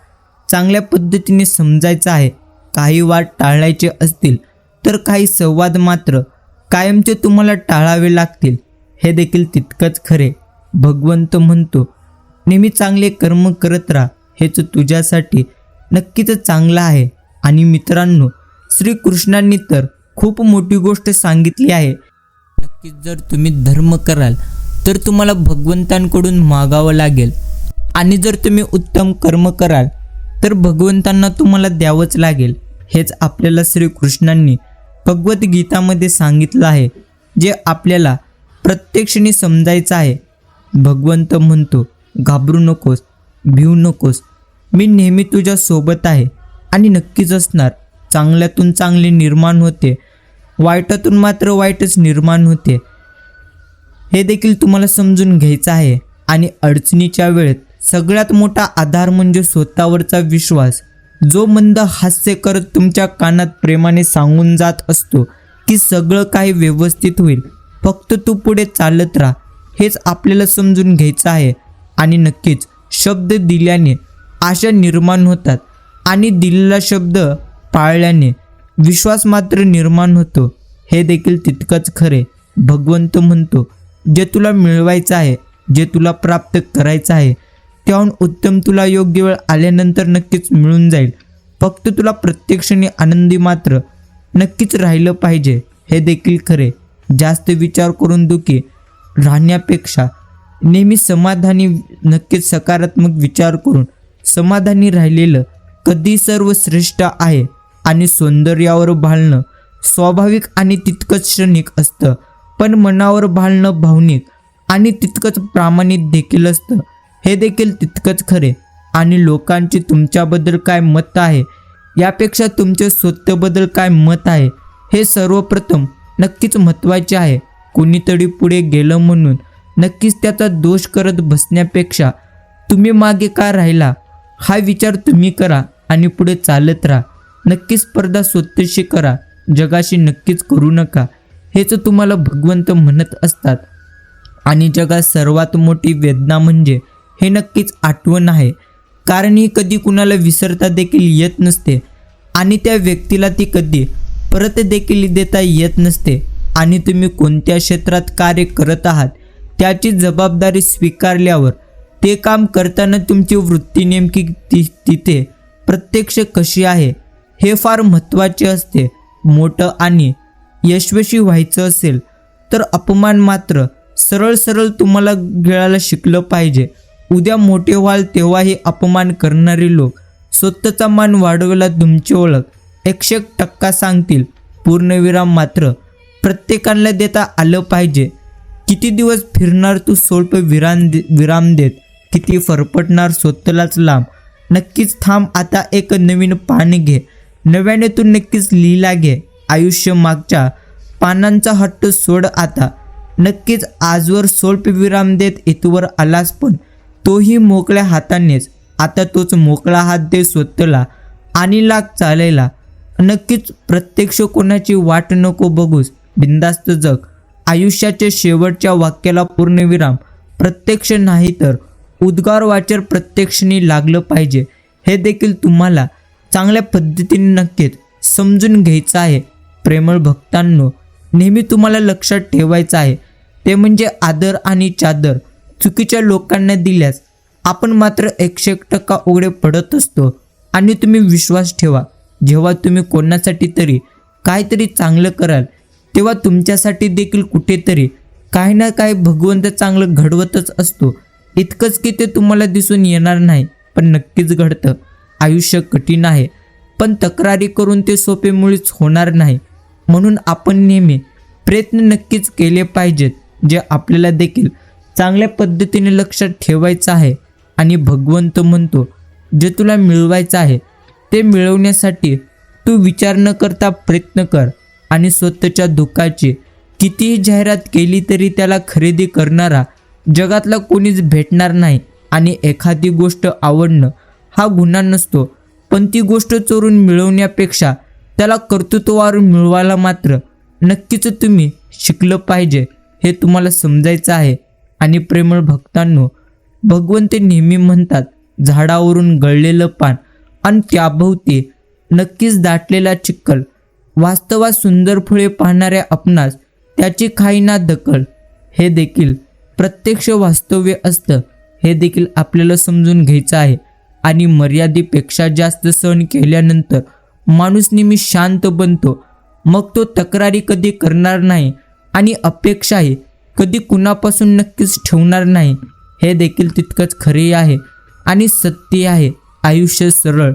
चांगल्या पद्धतीने समजायचं आहे. काही वाद टाळायचे असतील तर काही संवाद मात्र कायमचे तुम्हाला टाळावे लागतील. हे देखील तितकंच खरे. भगवंत म्हणतो नेहमी चांगले कर्म करत राहा. हेच तुझ्यासाठी नक्कीच चांगलं आहे. आणि मित्रांनो, श्रीकृष्णांनी तर खूप मोठी गोष्ट सांगितली आहे. नक्कीच जर तुम्ही धर्म कराल तर तुम्हाला भगवंतांकडून मागावं लागेल. आणि जर तुम्ही उत्तम कर्म कराल तर भगवंतांना तुम्हाला द्यावंच लागेल. हेच आपल्याला श्रीकृष्णांनी भगवद्गीतामध्ये सांगितलं आहे, जे आपल्याला प्रत्यक्षाने समजायचं आहे. भगवंत म्हणतो घाबरू नकोस, भिवू नकोस, मी नेहमी तुझ्या सोबत आहे आणि नक्कीच असणार. चांगल्यातून चांगले निर्माण होते, वाईटातून मात्र वाईटच निर्माण होते. हे देखील तुम्हाला समजून घ्यायचं आहे. आणि अडचणीच्या वेळेत सगळ्यात मोठा आधार म्हणजे स्वतःवरचा विश्वास, जो मंद हास्य करत तुमच्या कानात प्रेमाने सांगून जात असतो की सगळं काही व्यवस्थित होईल, फक्त तू पुढे चालत राहा. हेच आपल्याला समजून घ्यायचं आहे. आणि नक्कीच शब्द दिल्याने आशा निर्माण होतात आणि दिलेला शब्द पाळल्याने विश्वास मात्र निर्माण होतो. हे देखील तितकंच खरे. भगवंत म्हणतो जे तुला मिळवायचं आहे, जे तुला प्राप्त करायचं आहे त्याहून उत्तम तुला योग्य वेळ आल्यानंतर नक्कीच मिळून जाईल. फक्त तुला प्रत्यक्षाने आनंदी मात्र नक्कीच राहिलं पाहिजे. हे देखील खरे. जास्त विचार करून दुःखी राहण्यापेक्षा नेहमी समाधानी, नक्कीच सकारात्मक विचार करून समाधानी राहिलेलं कधी सर्वश्रेष्ठ आहे. आणि सौंदर्यावर भाळणं स्वाभाविक आणि तितकंच क्षणिक असतं, पण मनावर भाळणं भावनिक आणि तितकंच प्रामाणिक देखील असतं. हे देखील तितकंच खरे. आणि लोकांची तुमच्याबद्दल काय मत आहे यापेक्षा तुमचे स्वतःबद्दल काय मत आहे हे सर्वप्रथम नक्कीच महत्त्वाचे आहे. कोणीतरी पुढे गेलं म्हणून नक्कीच त्याचा दोष करत बसण्यापेक्षा तुम्ही मागे का राहिला हा विचार तुम्ही करा आणि पुढे चालत राहा. नक्कीच स्पर्धा स्वतःशी करा, जगाशी नक्कीच करू नका. हेच तुम्हाला भगवंत म्हणत असतात. आणि जगात सर्वात मोठी वेदना म्हणजे हे नक्कीच आठवण आहे. कारण ही कधी कुणाला विसरता देखील येत नसते आणि त्या व्यक्तीला ती कधी परत देखील देता येत नसते. आणि तुम्ही कोणत्या क्षेत्रात कार्य करत आहात त्याची जबाबदारी स्वीकारल्यावर ते काम करताना तुमची वृत्ती नेमकी तिथे प्रत्यक्ष कशी आहे हे फार महत्त्वाचे असते. मोठं आणि यशस्वी व्हायचं असेल तर अपमान मात्र सरळ सरळ तुम्हाला गिळायला शिकलं पाहिजे. उद्या मोठे व्हाल तेव्हा हे अपमान करणारे लोक स्वतःचा मान वाढवायला तुमची ओळख 100% सांगतील. पूर्णविराम मात्र प्रत्येकाला देता आलं पाहिजे. किती दिवस फिरणार तू स्वल्प विराम देत, किती फरफटणार स्वतःलाच लांब. नक्कीच थांब आता, एक नवीन पान घे, नव्याने तू नक्कीच लिहिला घे. आयुष्य मागच्या पानांचा हट्ट सोड आता. नक्कीच आजवर स्वल्प विराम देत इथवर आलास, पण तोही मोकळ्या हातानेच. आता तोच मोकळा हात दे स्वतःला आणि लाग चालायला. नक्कीच प्रत्यक्ष कोणाची वाट नको बघूस, बिंदास्त जग. आयुष्याच्या शेवटच्या वाक्याला पूर्णविराम प्रत्यक्ष नाही तर उद्गार वाचर प्रत्यक्षाने लागलं पाहिजे. हे देखील तुम्हाला चांगल्या पद्धतीने नक्कीच समजून घ्यायचं आहे. प्रेमळ भक्तांनो, नेहमी तुम्हाला लक्षात ठेवायचं आहे ते म्हणजे आदर आणि चादर चुकीच्या लोकांना दिल्यास आपण मात्र 100% उघडे पडत असतो. आणि तुम्ही विश्वास ठेवा, जेव्हा तुम्ही कोणासाठी तरी काहीतरी चांगलं कराल तेव्हा तुमच्यासाठी देखील कुठेतरी काही ना काही भगवंत चांगलं घडवतच असतो. इतकंच की ते तुम्हाला दिसून येणार नाही, पण नक्कीच घडतं. आयुष्य कठीण आहे, पण तक्रारी करून ते सोपे मुळीच होणार नाही. म्हणून आपण नेहमी प्रयत्न नक्कीच केले पाहिजेत, जे आपल्याला देखील चांगल्या पद्धतीने लक्षात ठेवायचं आहे. आणि भगवंत म्हणतो, जे तुला मिळवायचं आहे ते मिळवण्यासाठी तू विचार न करता प्रयत्न कर. आणि स्वतःच्या दुःखाची कितीही जाहिरात केली तरी त्याला खरेदी करणारा जगातला कोणीच भेटणार नाही. आणि एखादी गोष्ट आवडणं हा गुन्हा नसतो, पण ती गोष्ट चोरून मिळवण्यापेक्षा त्याला कर्तृत्वावरून मिळवायला मात्र नक्कीच तुम्ही शिकलं पाहिजे. हे तुम्हाला समजायचं आहे. आणि प्रेमळ भक्तांनो, भगवंत नेहमी म्हणतात, झाडावरून गळलेलं पान आणि त्याभोवती नक्कीच दाटलेला चिखल. वास्तवात सुंदर फुले पाहणाऱ्या आपणास त्याची काही ना दखल. हे देखील प्रत्यक्ष वास्तव्य असतं. हे देखील आपल्याला समजून घ्यायचं आहे. आणि मर्यादेपेक्षा जास्त सहन केल्यानंतर माणूस नेहमी शांत बनतो. मग तो तक्रारी कधी करणार नाही आणि अपेक्षाही कधी कुणापासून नक्कीच ठेवणार नाही. हे देखील तितकंच खरे आहे आणि सत्य आहे. आयुष्य सरळ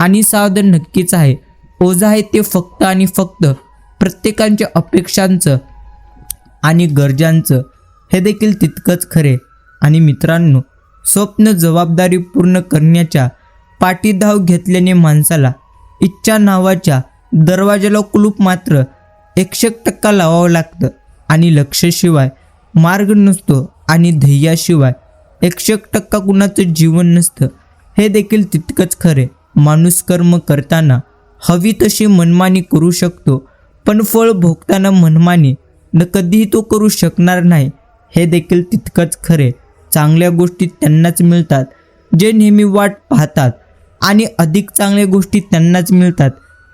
आणि सावधान नक्कीच आहे. ओझं आहे ते फक्त आणि फक्त प्रत्येकाच्या अपेक्षांचं आणि गरजांचं. हे देखील तितकंच खरे. आणि मित्रांनो, स्वप्न जबाबदारी पूर्ण करण्याच्या पाठीधाव घेतल्याने माणसाला इच्छा नावाच्या दरवाजाला कुलूप मात्र 100% लावावं लागतं. आणि लक्ष्याशिवाय मार्ग नसतो आणि ध्येयाशिवाय 100% कुणाचं जीवन नसतं. हे देखील तितकंच खरे. माणूस कर्म करताना हवी तशी मनमानी करू शकतो, पण फळ भोगताना मनमानी कधीही तो करू शकणार नाही. हे देखील तितकंच खरे. चांगल्या गोष्टी त्यांनाच मिळतात जे नेहमी वाट पाहतात आणि अधिक चांगल्या गोष्टी त्यांनाच मिळतात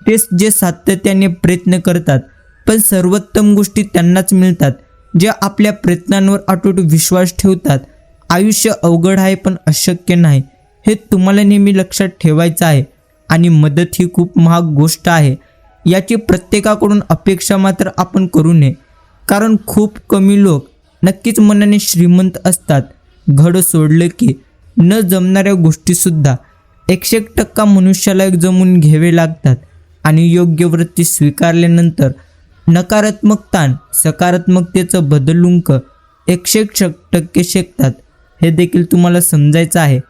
तेच जे सातत्याने प्रयत्न करतात. पण सर्वोत्तम गोष्टी त्यांनाच मिळतात जे आपल्या प्रयत्नांवर अटूट विश्वास ठेवतात. आयुष्य अवघड आहे पण अशक्य नाही, हे तुम्हाला नेहमी लक्षात ठेवायचं आहे. आणि मदत ही खूप महाग गोष्ट आहे, याची प्रत्येकाकडून अपेक्षा मात्र आपण करू नये. कारण खूप कमी लोक नक्कीच मनाने श्रीमंत असतात. घड सोडलं की न जमणाऱ्या गोष्टीसुद्धा 100% मनुष्याला जमून घ्यावे लागतात. आणि योग्य वृत्ती स्वीकारल्यानंतर नकारात्मकता सकारात्मकतेचं बदलुंक 100% शेकतात. हे देखील तुम्हाला समजायचं आहे.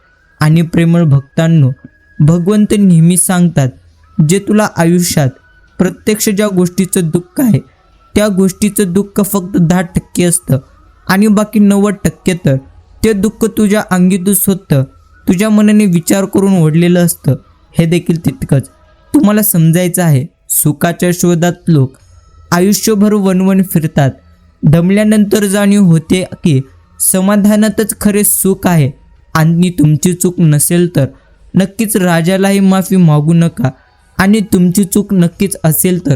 आणि प्रेमळ भक्तांनो, भगवंत नेहमी सांगतात, जे तुला आयुष्यात प्रत्यक्ष ज्या गोष्टीचं दुःख आहे त्या गोष्टीचं दुःख फक्त 10% असतं आणि बाकी 90% तर ते दुःख तुझ्या अंगी स्वतः तुझ्या मनाने विचार करून ओढलेलं असतं. हे देखील तितकंच तुम्हाला समजायचं आहे. सुखाच्या शोधात लोक आयुष्यभर वणवण फिरतात. दमल्यानंतर जाणीव होते की समाधानातच खरे सुख आहे. आणि तुमची चूक नसेल तर नक्कीच राजालाही माफी मागू नका आणि तुमची चूक नक्कीच असेल तर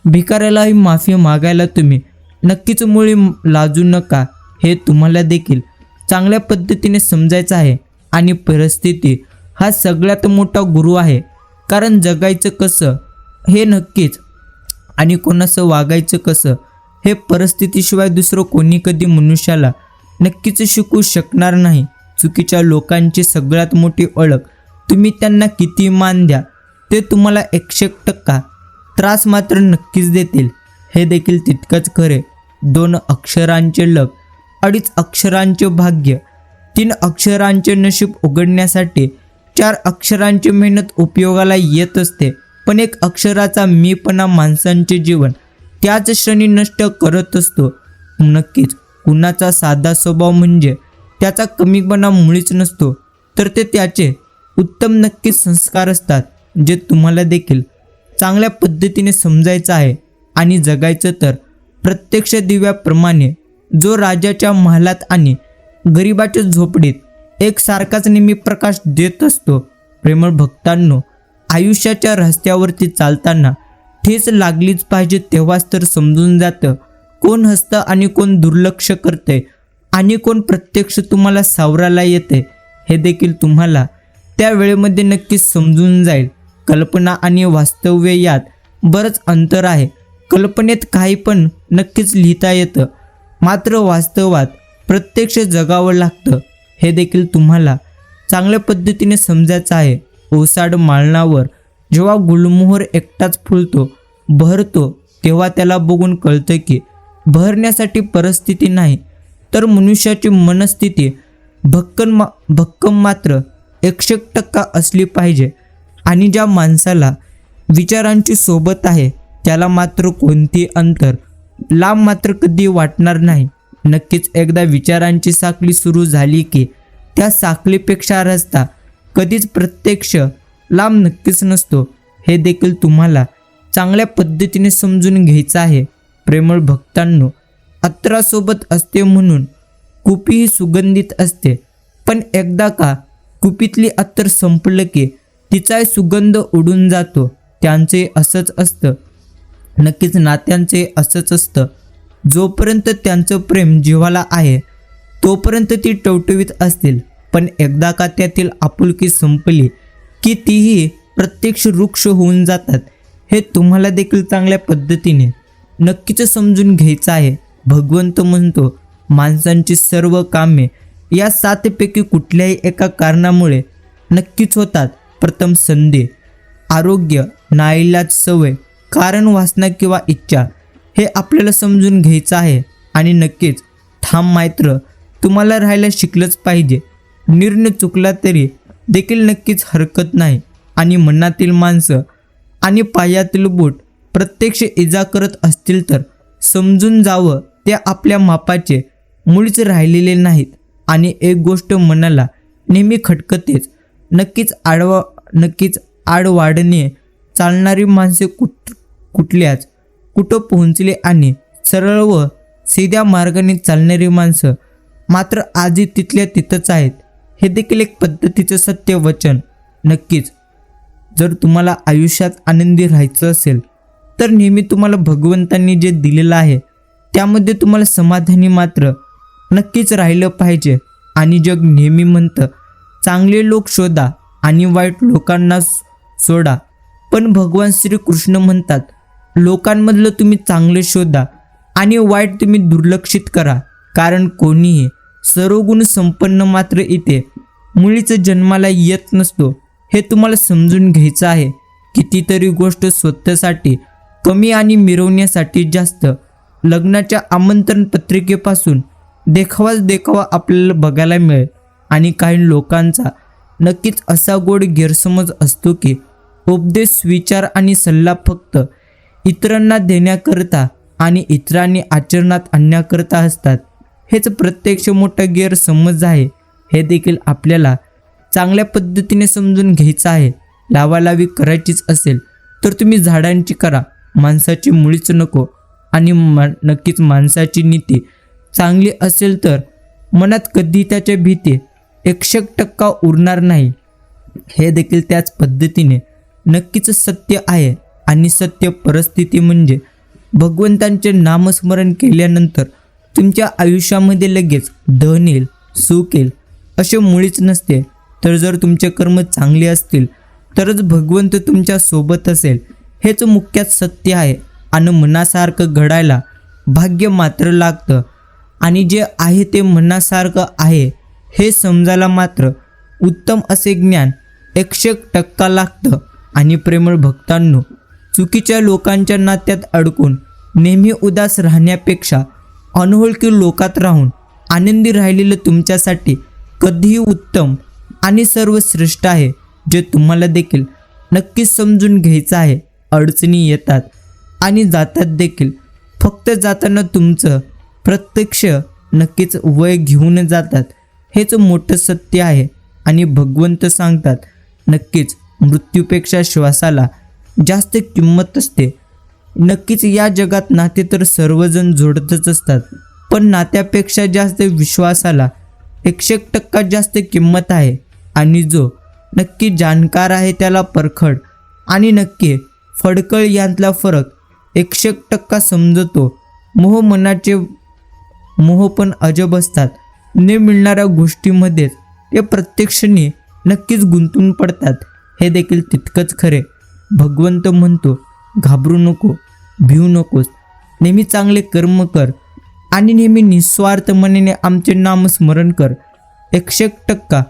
भिकाऱ्यालाही माफी मागायला तुम्ही नक्कीच मुळी लाजू नका. हे तुम्हाला देखील चांगल्या पद्धतीने समजायचं आहे. आणि परिस्थिती हा सगळ्यात मोठा गुरु आहे. कारण जगायचं कसं हे नक्कीच आणि कोणाचं वागायचं कसं हे परिस्थितीशिवाय दुसरं कोणी कधी मनुष्याला नक्कीच शिकू शकणार नाही. चुकीच्या लोकांची सगळ्यात मोठी ओळख तुम्ही त्यांना किती मान द्या ते तुम्हाला 100% त्रास मात्र नक्कीच देतील. हे देखील तितकंच खरे. 2 अक्षरांचे लक, 2.5 अक्षरांचे भाग्य, 3 अक्षरांचे नशीब उघडण्यासाठी 4 अक्षरांची मेहनत उपयोगाला येत असते. पण 1 अक्षराचा मीपणा माणसांचे जीवन त्याच क्षणी नष्ट करत असतो. नक्कीच कुणाचा साधा स्वभाव म्हणजे त्याचा कमीपणा मुळीच नसतो, तर ते त्याचे उत्तम नक्कीच संस्कार असतात. जे तुम्हाला देखील चांगल्या पद्धतीने समजायचं आहे. आणि जगायचं तर प्रत्यक्ष दिव्याप्रमाणे जो राजाच्या महालात आणि गरिबाच्या झोपडीत एकसारखाच नेहमी प्रकाश देत असतो. प्रेमळ भक्तांनो, आयुष्याच्या रस्त्यावरती चालताना ठेच लागलीच पाहिजे तेव्हाच तर समजून जातं कोण हसतं आणि कोण दुर्लक्ष करते आणि कोण प्रत्यक्ष तुम्हाला सावरायला येते. हे देखील तुम्हाला त्या वेळेमध्ये नक्कीच समजून जाईल. कल्पना आणि वास्तव्य यात बरंच अंतर आहे. कल्पनेत काही पण नक्कीच लिहिता येतं, मात्र वास्तवात प्रत्यक्ष जगावं लागतं. हे देखील तुम्हाला चांगल्या पद्धतीने समजायचं आहे. ओसाड मालनावर जेव्हा गुलमोहर एकटाच फुलतो बहरतो तेव्हा त्याला बघून कळतं की बहरण्यासाठी परिस्थिती नाही तर मनुष्याची मनस्थिती भक्कम मात्र 100% असली पाहिजे. आणि ज्या माणसाला विचारांची सोबत आहे त्याला मात्र कोणती अंतर लांब मात्र कधी वाटणार नाही. नक्कीच एकदा विचारांची साखळी सुरू झाली की त्या साखळीपेक्षा रस्ता कधीच प्रत्यक्ष लांब नक्कीच नसतो. हे देखील तुम्हाला चांगल्या पद्धतीने समजून घ्यायचं आहे. प्रेमळ भक्तांनो, अत्तरासोबत असते म्हणून कुपीही सुगंधित असते, पण एकदा का कुपीतली अत्तर संपलं की तिचाही सुगंध उडून जातो. त्यांचे असंच असतं. नक्कीच नात्यांचे असंच असतं. जोपर्यंत त्यांचं प्रेम जीवाला आहे तोपर्यंत ती टवटवीत असतील, पण एकदा का त्यातील आपुलकी संपली की तीही प्रत्यक्ष वृक्ष होऊन जातात. हे तुम्हाला देखील चांगल्या पद्धतीने नक्कीच समजून घ्यायचं आहे. भगवंत म्हणतो माणसांची सर्व कामे या 7 पैकी कुठल्याही एका कारणामुळे नक्कीच होतात. प्रथम संधी, आरोग्य, नाईलाज सवय, कारण, वासना किंवा इच्छा. हे आपल्याला समजून घ्यायचं आहे. आणि नक्कीच ठाम मात्र तुम्हाला राहायला शिकलंच पाहिजे. निर्णय चुकला तरी देखील नक्कीच हरकत नाही. आणि मनातील माणसं आणि पायातील बोट प्रत्यक्ष इजा करत असतील तर समजून जावं ते आपल्या मापाचे मुळीच राहिलेले नाहीत. आणि एक गोष्ट मनाला नेहमी खटकतेच, नक्कीच आडवाडने चालणारी माणसे कुठं पोहोचले आणि सरळ व सीध्या मार्गाने चालणारी माणसं मात्र आजही तिथल्या तिथंच आहेत. हे देखील एक पद्धतीचं सत्य वचन. नक्कीच जर तुम्हाला आयुष्यात आनंदी राहायचं असेल तर नेहमी तुम्हाला भगवंतांनी जे दिलेलं आहे त्यामध्ये तुम्हाला समाधानी मात्र नक्कीच राहिलं पाहिजे. आणि जग नेहमी म्हणतं चांगले लोक शोधा आणि वाईट लोकांना सोडा, पण भगवान श्रीकृष्ण म्हणतात लोकांमधलं तुम्ही चांगले शोधा आणि वाईट तुम्ही दुर्लक्षित करा. कारण कोणीही सर्व गुण संपन्न मात्र इथे मुळीच जन्माला येत नसतो. हे तुम्हाला समजून घ्यायचं आहे. कितीतरी गोष्ट स्वतःसाठी कमी आणि मिरवण्यासाठी जास्त. लग्नाच्या आमंत्रण पत्रिकेपासून देखावा आपल्याला बघायला मिळेल. आणि काही लोकांचा नक्कीच असा गोड गैरसमज असतो की उपदेश, विचार आणि सल्ला फक्त इतरांना देण्याकरता आणि इतरांनी आचरणात आणण्याकरता असतात. हेच प्रत्यक्ष मोठा गैरसमज आहे. हे देखील आपल्याला चांगल्या पद्धतीने समजून घ्यायचं आहे. लावालावी करायचीच असेल तर तुम्ही झाडांची करा, माणसाची मुळीच नको. आणि नक्कीच माणसाची नीती चांगली असेल तर मनात कधी त्याच्या भीती 1% उरणार नाही. हे देखील त्याच पद्धतीने नक्कीच सत्य आहे. आणि सत्य परिस्थिती म्हणजे भगवंतांचे नामस्मरण केल्यानंतर तुमच्या आयुष्यामध्ये लगेच धन येईल, सुख येईल असे मुळीच नसते. तर जर तुमचे कर्म चांगले असतील तरच भगवंत तुमच्या सोबत असेल. हेच मुख्यात सत्य आहे. आणि मनासारखं घडायला भाग्य मात्र लागतं. आणि जे आहे ते मनासारखं आहे हे समजायला मात्र उत्तम असे ज्ञान 100% लागतं. आणि प्रेमळ भक्तांनो, चुकीच्या लोकांच्या नात्यात अडकून नेहमी उदास राहण्यापेक्षा अनोळखी लोकात राहून आनंदी राहिलेलं तुमच्यासाठी कधीही उत्तम आणि सर्वश्रेष्ठ आहे. जे तुम्हाला देखील नक्कीच समजून घ्यायचं आहे. अडचणी येतात आणि जातात देखील. फक्त जाताना तुमचं प्रत्यक्ष नक्कीच वय घेऊन जातात. हेच मोठं सत्य आहे. आणि भगवंत सांगतात, नक्कीच मृत्यूपेक्षा श्वासाला जास्त किंमत असते. नक्कीच या जगात नाते तर सर्वजण जोडतच असतात, पण नात्यापेक्षा जास्त विश्वासाला 100% जास्त किंमत आहे. आणि जो नक्की जाणकार आहे त्याला परखड आणि नक्की फडकळ यांतला फरक 100% समजतो. मनाचे मोह पण अजब असतात. न मिळणाऱ्या गोष्टीमध्येच ते प्रत्यक्षाने नक्कीच गुंतून पडतात. हे देखील तितकंच खरे. भगवंत म्हणतो, घाबरू नको, भिवू नकोस, नेहमी चांगले कर्म कर आणि नेहमी निस्वार्थ मनाने आमचे नामस्मरण कर. 100%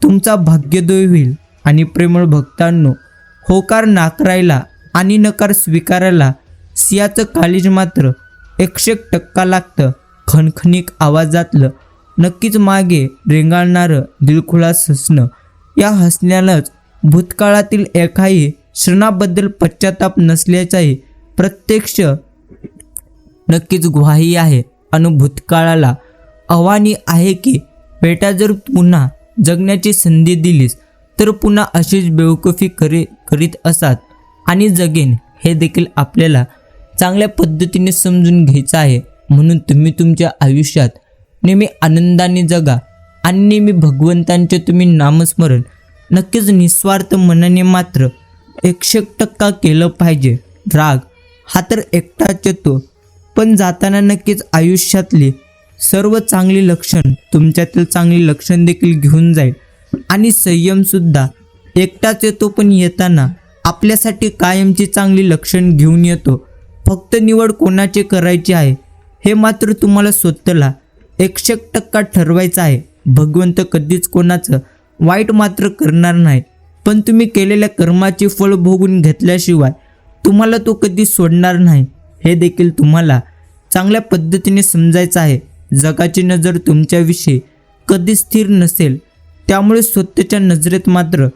तुमचा भाग्योदय होईल. आणि प्रेमळ भक्तांनो, होकार नाकारायला आणि नकार स्वीकारायला सिंहाचं काळीज मात्र 100% लागतं. खणखणीक आवाजातलं नक्कीच मागे रेंगाळणारं दिलखुलास हसणं, या हसण्यालाच भूतकाळातील एकाही क्षणाबद्दल पश्चाताप नसल्याचाही प्रत्यक्ष नक्कीच ग्वाही आहे. आणि भूतकाळाला आव्हानी आहे की बेटा, जर पुन्हा जगण्याची संधी दिलीस तर पुन्हा अशीच बेवकूफी करीत असात आणि जगेन. हे देखील आपल्याला चांगल्या पद्धतीने समजून घ्यायचं आहे. म्हणून तुम्ही तुमच्या आयुष्यात नेहमी आनंदाने जगा आणि नेहमी भगवंतांचे तुम्ही नामस्मरण नक्कीच निस्वार्थ मनाने मात्र 100% केलं पाहिजे. राग हा तर एकटाच येतो, पण जाताना नक्कीच आयुष्यातली सर्व चांगली लक्षण तुमच्यातील चांगली लक्षण देखील घेऊन जाईल. आणि संयमसुद्धा एकटाच येतो, पण येताना आपल्यासाठी कायमची चांगली लक्षण घेऊन येतो. फक्त निवड कोणाची करायची आहे हे मात्र तुम्हाला स्वतःला 100% ठरवायचं आहे. भगवंत कधीच कोणाचं वाईट मात्र करणार नाही, पण तुम्ही केलेल्या कर्माचे फळ भोगून घेतल्याशिवाय तुम्हाला तो कधी सोडणार नाही. हे देखील तुम्हाला चांगल्या पद्धतीने समजायचं आहे. जगाची नजर तुमच्याविषयी कधी स्थिर नसेल, त्यामुळे स्वतःच्या नजरेत मात्र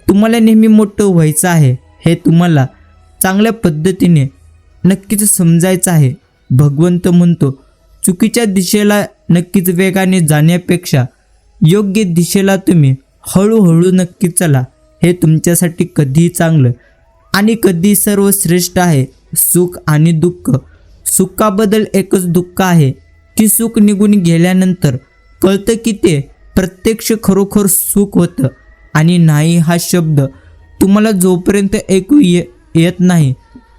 तुम्हाला नेहमी मोठं व्हायचं आहे. हे तुम्हाला चांगल्या पद्धतीने नक्कीच समजायचं आहे. भगवंत म्हणतो, चुकीच्या दिशेला नक्कीच वेगाने जाण्यापेक्षा योग्य दिशेला तुम्ही हळूहळू नक्की चला. हे तुमच्यासाठी कधीही चांगलं आणि कधी सर्वश्रेष्ठ आहे. सुख आणि दुःख, सुखाबद्दल एकच दुःख आहे की सुख निघून गेल्यानंतर कळतं की ते प्रत्यक्ष खरोखर सुख होतं. आणि नाही हा शब्द तुम्हाला जोपर्यंत ऐकू येत नाही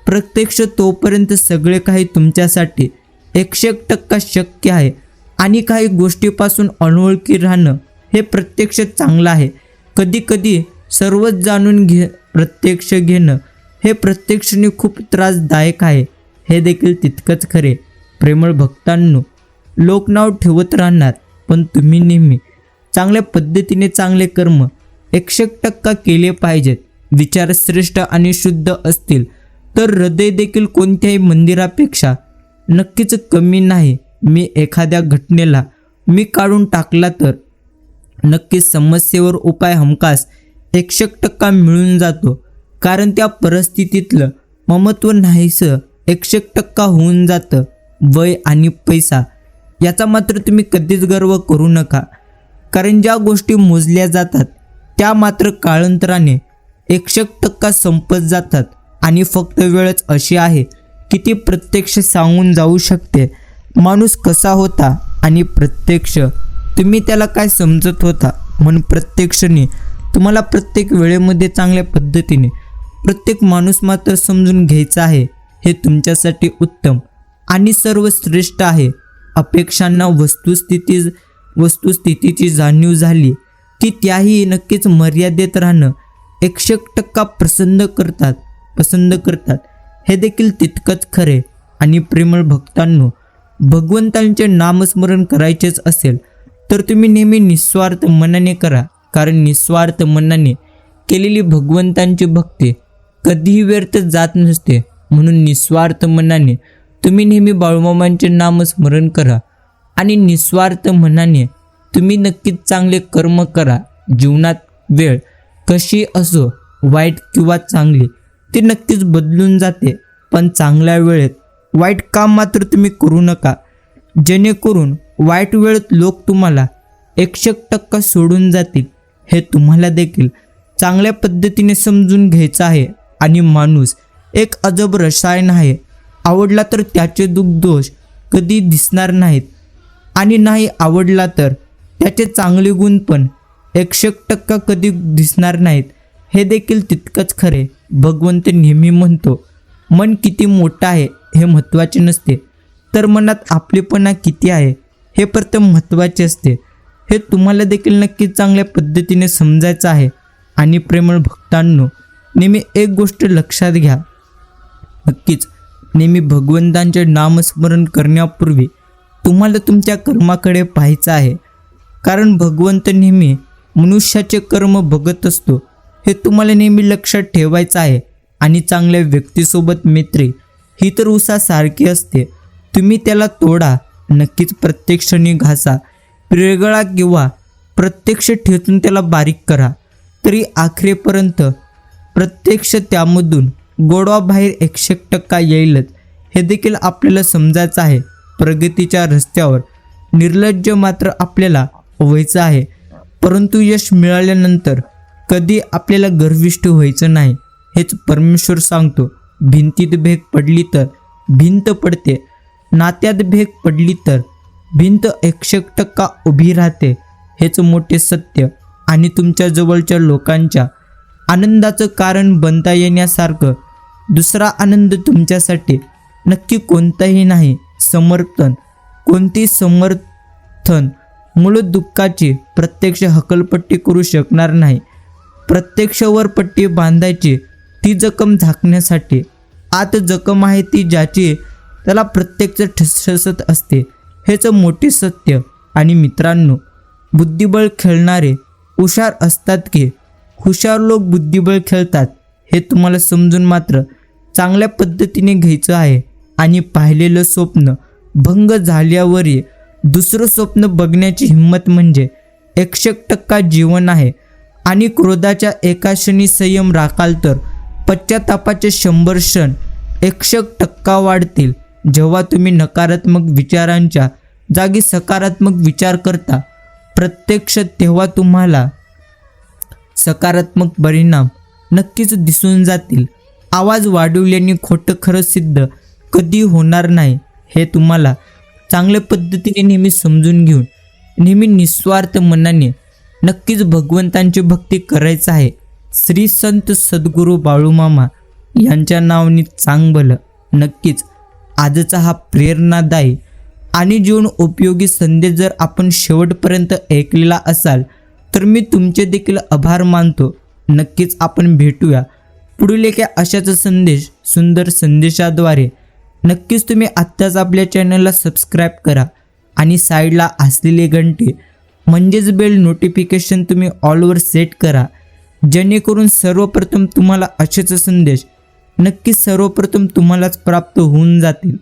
प्रत्यक्ष, तोपर्यंत सगळे काही तुमच्यासाठी 100% शक्य आहे. आणि काही गोष्टीपासून अनोळखी राहणं हे प्रत्यक्ष चांगलं आहे. कधी कधी सर्वच जाणून प्रत्यक्ष घेणं हे प्रत्यक्षाने खूप त्रासदायक आहे. हे देखील तितकंच खरे. प्रेमळ भक्तांनो, लोक नाव ठेवत राहणार, पण तुम्ही नेहमी चांगल्या पद्धतीने चांगले कर्म 100% केले पाहिजेत. विचार श्रेष्ठ आणि शुद्ध असतील तर हृदय देखील कोणत्याही मंदिरापेक्षा नक्कीच कमी नाही. मी एखाद्या घटनेला काढून टाकला तर नक्कीच समस्येवर उपाय हमखास 100% मिळून जातो. कारण त्या परिस्थितीतलं ममत्व नाहीसं 100% होऊन जातं. वय आणि पैसा याचा मात्र तुम्ही कधीच गर्व करू नका, कारण ज्या गोष्टी मोजल्या जातात त्या मात्र कालांतराने 100% संपत जातात. आणि फक्त वेळच अशी आहे की ती प्रत्यक्ष सांगून जाऊ शकते माणूस कसा होता आणि प्रत्यक्ष तुम्ही त्याला काय समजत होता. म्हणून प्रत्यक्षने तुम्हाला प्रत्येक वेळेमध्ये चांगल्या पद्धतीने प्रत्येक माणूस मात्र समजून घ्यायचा आहे. हे तुमच्यासाठी उत्तम आणि सर्वश्रेष्ठ आहे. अपेक्षांना वस्तुस्थितीची जाणीव झाली की त्याही नक्कीच मर्यादेत राहणं 100% पसंत करतात. हे देखील तितकंच खरे. आणि प्रेमळ भक्तांनो, भगवंतांचे नामस्मरण करायचेच असेल तर तुम्ही नेहमी निस्वार्थ मनाने करा, कारण निस्वार्थ मनाने केलेली भगवंतांची भक्ती कधीही व्यर्थ जात नसते. म्हणून निस्वार्थ मनाने तुम्ही नेहमी बाळूमामांचे नामस्मरण करा आणि निस्वार्थ मनाने तुम्ही नक्कीच चांगले कर्म करा. जीवनात वेळ कशी असो, वाईट किंवा चांगली, ती नक्कीच बदलून जाते. पण चांगल्या वेळेत वाईट काम मात्र तुम्ही करू नका, जेणेकरून वाईट वेळेत लोक तुम्हाला 100% सोडून जातील. हे तुम्हाला देखील चांगल्या पद्धतीने समजून घ्यायचं आहे. आणि माणूस एक अजब रसायन आहे. आवडला तर त्याचे दोष कधी दिसणार नाहीत आणि नाही आवडला तर त्याचे चांगले गुण पण 100% कधी दिसणार नाहीत. हे देखील तितकंच खरे. भगवंत नेहमी म्हणतो, मन किती मोठं आहे हे महत्त्वाचे नसते, तर मनात आपलेपणा किती आहे हे प्रथम महत्त्वाचे असते. हे तुम्हाला देखील नक्कीच चांगल्या पद्धतीने समजायचं आहे. आणि प्रेमळ भक्तांनो, नेहमी एक गोष्ट लक्षात घ्या, नक्कीच नेहमी भगवंतांचे नामस्मरण करण्यापूर्वी तुम्हाला तुमच्या कर्माकडे पाहायचं आहे, कारण भगवंत नेहमी मनुष्याचे कर्म बघत असतो. हे तुम्हाला नेहमी लक्षात ठेवायचं आहे. आणि चांगल्या व्यक्तीसोबत मैत्री ही तर उसासारखी असते. तुम्ही त्याला तोडा, नक्कीच प्रत्यक्षाने घासा, पिरगळा किंवा प्रत्यक्ष ठेचून त्याला बारीक करा, तरी आखरेपर्यंत प्रत्यक्ष त्यामधून गोडवा बाहेर 100% येईलच. हे देखील आपल्याला समजायचं आहे. प्रगतीच्या रस्त्यावर निर्लज्ज मात्र आपल्याला व्हायचं आहे, परंतु यश मिळाल्यानंतर कधी आपल्याला गर्विष्ठ व्हायचं नाही. हेच परमेश्वर सांगतो. भिंतीत भेग पडली तर भिंत पडते, नात्यात भेग पडली तर भिंत 100% उभी राहते. हेच मोठे सत्य. आणि तुमच्या जवळच्या लोकांच्या आनंदाचं कारण बनता येण्यासारखं दुसरा आनंद तुमच्यासाठी नक्की कोणताही नाही. कोणती समर्थन मूळ दुःखाची प्रत्यक्ष हकलपट्टी करू शकणार नाही. प्रत्यक्षवर पट्टी बांधायची ती जखम झाकण्यासाठी. आत जखम आहे ती ज्याची त्याला प्रत्यक्ष ठसठसत असते. हेच मोठे सत्य. आणि मित्रांनो, बुद्धिबळ खेळणारे हुशार असतात की हुशार लोक बुद्धिबळ खेळतात, हे तुम्हाला समजून मात्र चांगल्या पद्धतीने घ्यायचं आहे. आणि पाहिलेलं स्वप्न भंग झाल्यावरही दुसरं स्वप्न बघण्याची हिंमत म्हणजे 100% जीवन आहे. आणि क्रोधाच्या एका क्षणी संयम राखाल तर पश्चातापाचे 100 क्षण 100% वाढतील. जेव्हा तुम्ही नकारात्मक विचारांच्या जागी सकारात्मक विचार करता प्रत्यक्ष, तेव्हा तुम्हाला सकारात्मक परिणाम नक्कीच दिसून जातील. आवाज वाढवल्याने खोटं खरं सिद्ध कधी होणार नाही. हे तुम्हाला चांगल्या पद्धतीने नेहमी समजून घेऊन नेहमी निस्वार्थ मनाने नक्कीच भगवंतांची भक्ती करायचं आहे. श्री संत सद्गुरू बाळूमामा यांच्या नावाने चांग भलं. नक्कीच आजचा हा प्रेरणादायी आणि जीवन उपयोगी संदेश जर आपण शेवटपर्यंत ऐकलेला असाल तर मी तुमचे देखील आभार मानतो. नक्कीच आपण भेटूया पुढील एका अशाच सुंदर संदेशाद्वारे. नक्कीच तुम्ही आत्ताच आपल्या चॅनलला सबस्क्राईब करा आणि साईडला असलेली घंटी म्हणजेच बेल नोटिफिकेशन तुम्ही ऑलवर सेट करा, जेणेकरून सर्वप्रथम तुम्हाला असेच संदेश नक्कीच सर्वप्रथम तुम्हालाच प्राप्त होऊन जातील.